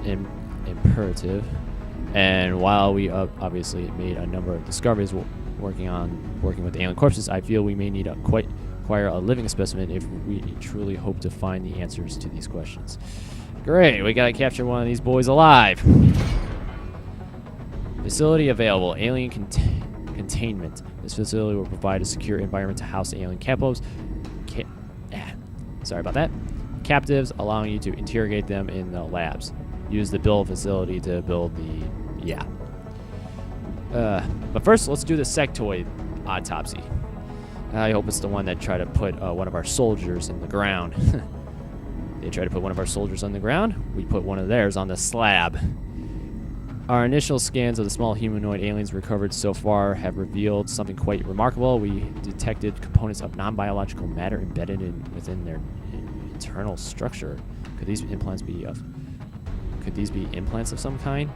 imperative, and while we obviously made a number of discoveries working with the alien corpses, I feel we may need to acquire a living specimen if we truly hope to find the answers to these questions. Great, we gotta capture one of these boys alive. Facility available, alien containment. This facility will provide a secure environment to house the alien captives. Sorry about that. Captives, allowing you to interrogate them in the labs. Use the build facility to build the... But first, let's do the sectoid autopsy. I hope it's the one that tried to put one of our soldiers in the ground. They tried to put one of our soldiers on the ground. We put one of theirs on the slab. Our initial scans of the small humanoid aliens recovered so far have revealed something quite remarkable. We detected components of non-biological matter embedded within their internal structure. Could these be implants of some kind?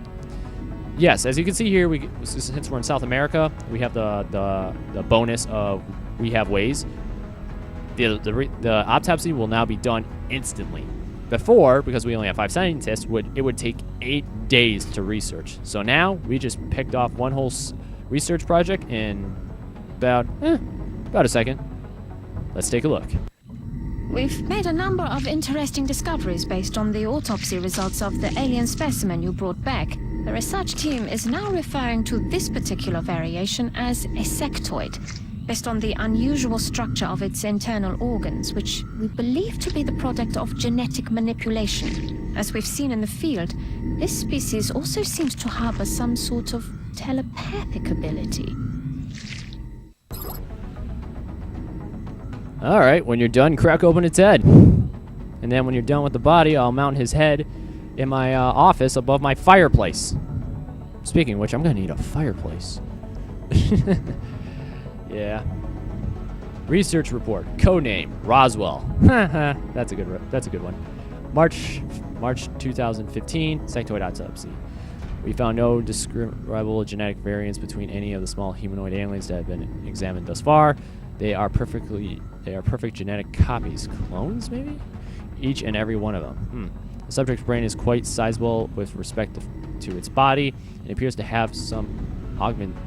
Yes, as you can see here, since we're in South America, we have the bonus of we have ways. The autopsy will now be done instantly. Before, because we only have 5 scientists, it would take 8 days to research. So now we just picked off one whole research project in about a second. Let's take a look. We've made a number of interesting discoveries based on the autopsy results of the alien specimen you brought back. The research team is now referring to this particular variation as a sectoid, based on the unusual structure of its internal organs, which we believe to be the product of genetic manipulation. As we've seen in the field, this species also seems to harbor some sort of telepathic ability. Alright, when you're done, crack open its head. And then when you're done with the body, I'll mount his head in my office above my fireplace. Speaking of which, I'm gonna need a fireplace. Yeah. Research report. Codename Roswell. That's a good one. March 2015. Sectoid autopsy. We found no describable genetic variants between any of the small humanoid aliens that have been examined thus far. They are perfect genetic copies. Clones, maybe? Each and every one of them. The subject's brain is quite sizable with respect to its body. It appears to have some augmentative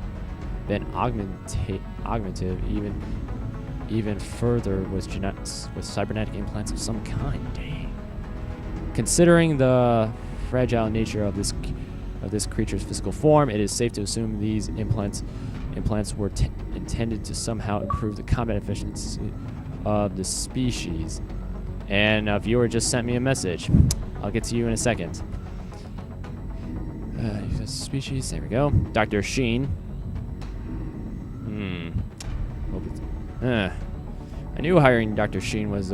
even further with cybernetic implants of some kind. Dang. Considering the fragile nature of this creature's physical form, it is safe to assume these implants were intended to somehow improve the combat efficiency of the species. And a viewer just sent me a message. I'll get to you in a second. Species, there we go. Dr. Sheen. I knew hiring Dr. Sheen was,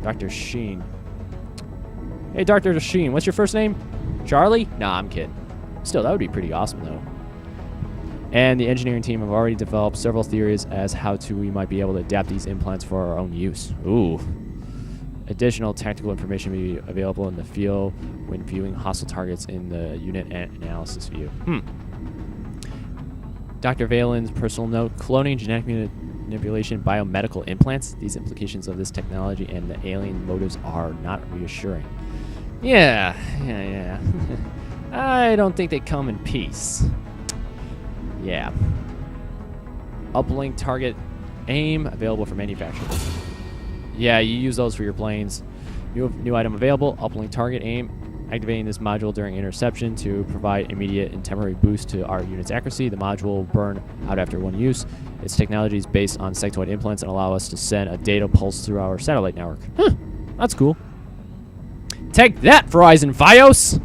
Dr. Sheen. Hey, Dr. Sheen, what's your first name? Charlie? Nah, I'm kidding. Still, that would be pretty awesome, though. And the engineering team have already developed several theories as how we might be able to adapt these implants for our own use. Ooh. Additional tactical information may be available in the field when viewing hostile targets in the unit analysis view. Dr. Valen's personal note, cloning, genetic manipulation, biomedical implants. These implications of this technology and the alien motives are not reassuring. Yeah. I don't think they come in peace. Yeah. Uplink target aim available for manufacturing. Yeah, you use those for your planes. New item available, uplink target aim. Activating this module during interception to provide immediate and temporary boost to our unit's accuracy. The module will burn out after one use. Its technology is based on sectoid implants and allow us to send a data pulse through our satellite network. That's cool. Take that, Verizon Fios!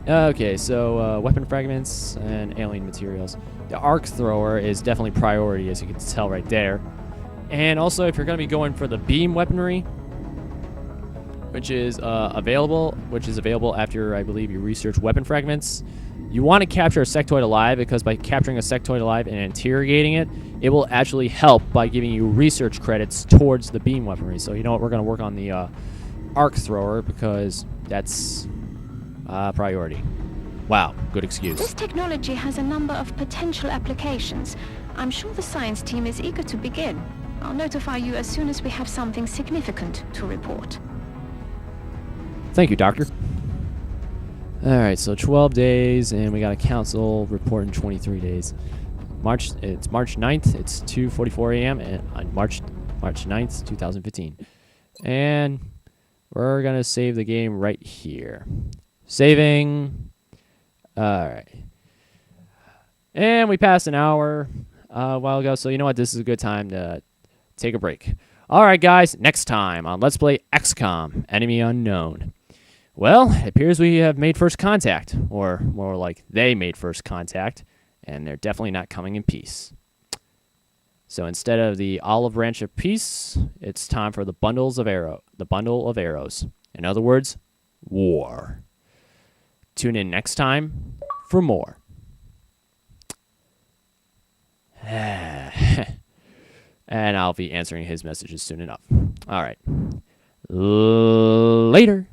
Okay, so weapon fragments and alien materials. The arc thrower is definitely priority, as you can tell right there. And also, if you're going to be going for the beam weaponry, which is available after, I believe, you research weapon fragments. You want to capture a sectoid alive because by capturing a sectoid alive and interrogating it, it will actually help by giving you research credits towards the beam weaponry. So you know what, we're going to work on the arc thrower because that's priority. Wow, good excuse. This technology has a number of potential applications. I'm sure the science team is eager to begin. I'll notify you as soon as we have something significant to report. Thank you, Doctor. Alright, so 12 days, and we got a council report in 23 days. It's March 9th, it's 2:44 a.m. on March 9th, 2015. And we're going to save the game right here. Saving. Alright. And we passed an hour a while ago, so you know what? This is a good time to take a break. Alright, guys, next time on Let's Play XCOM, Enemy Unknown. Well, it appears we have made first contact, or more like they made first contact, and they're definitely not coming in peace. So instead of the olive branch of peace, it's time for the bundle of arrows. In other words, war. Tune in next time for more. And I'll be answering his messages soon enough. All right. Later.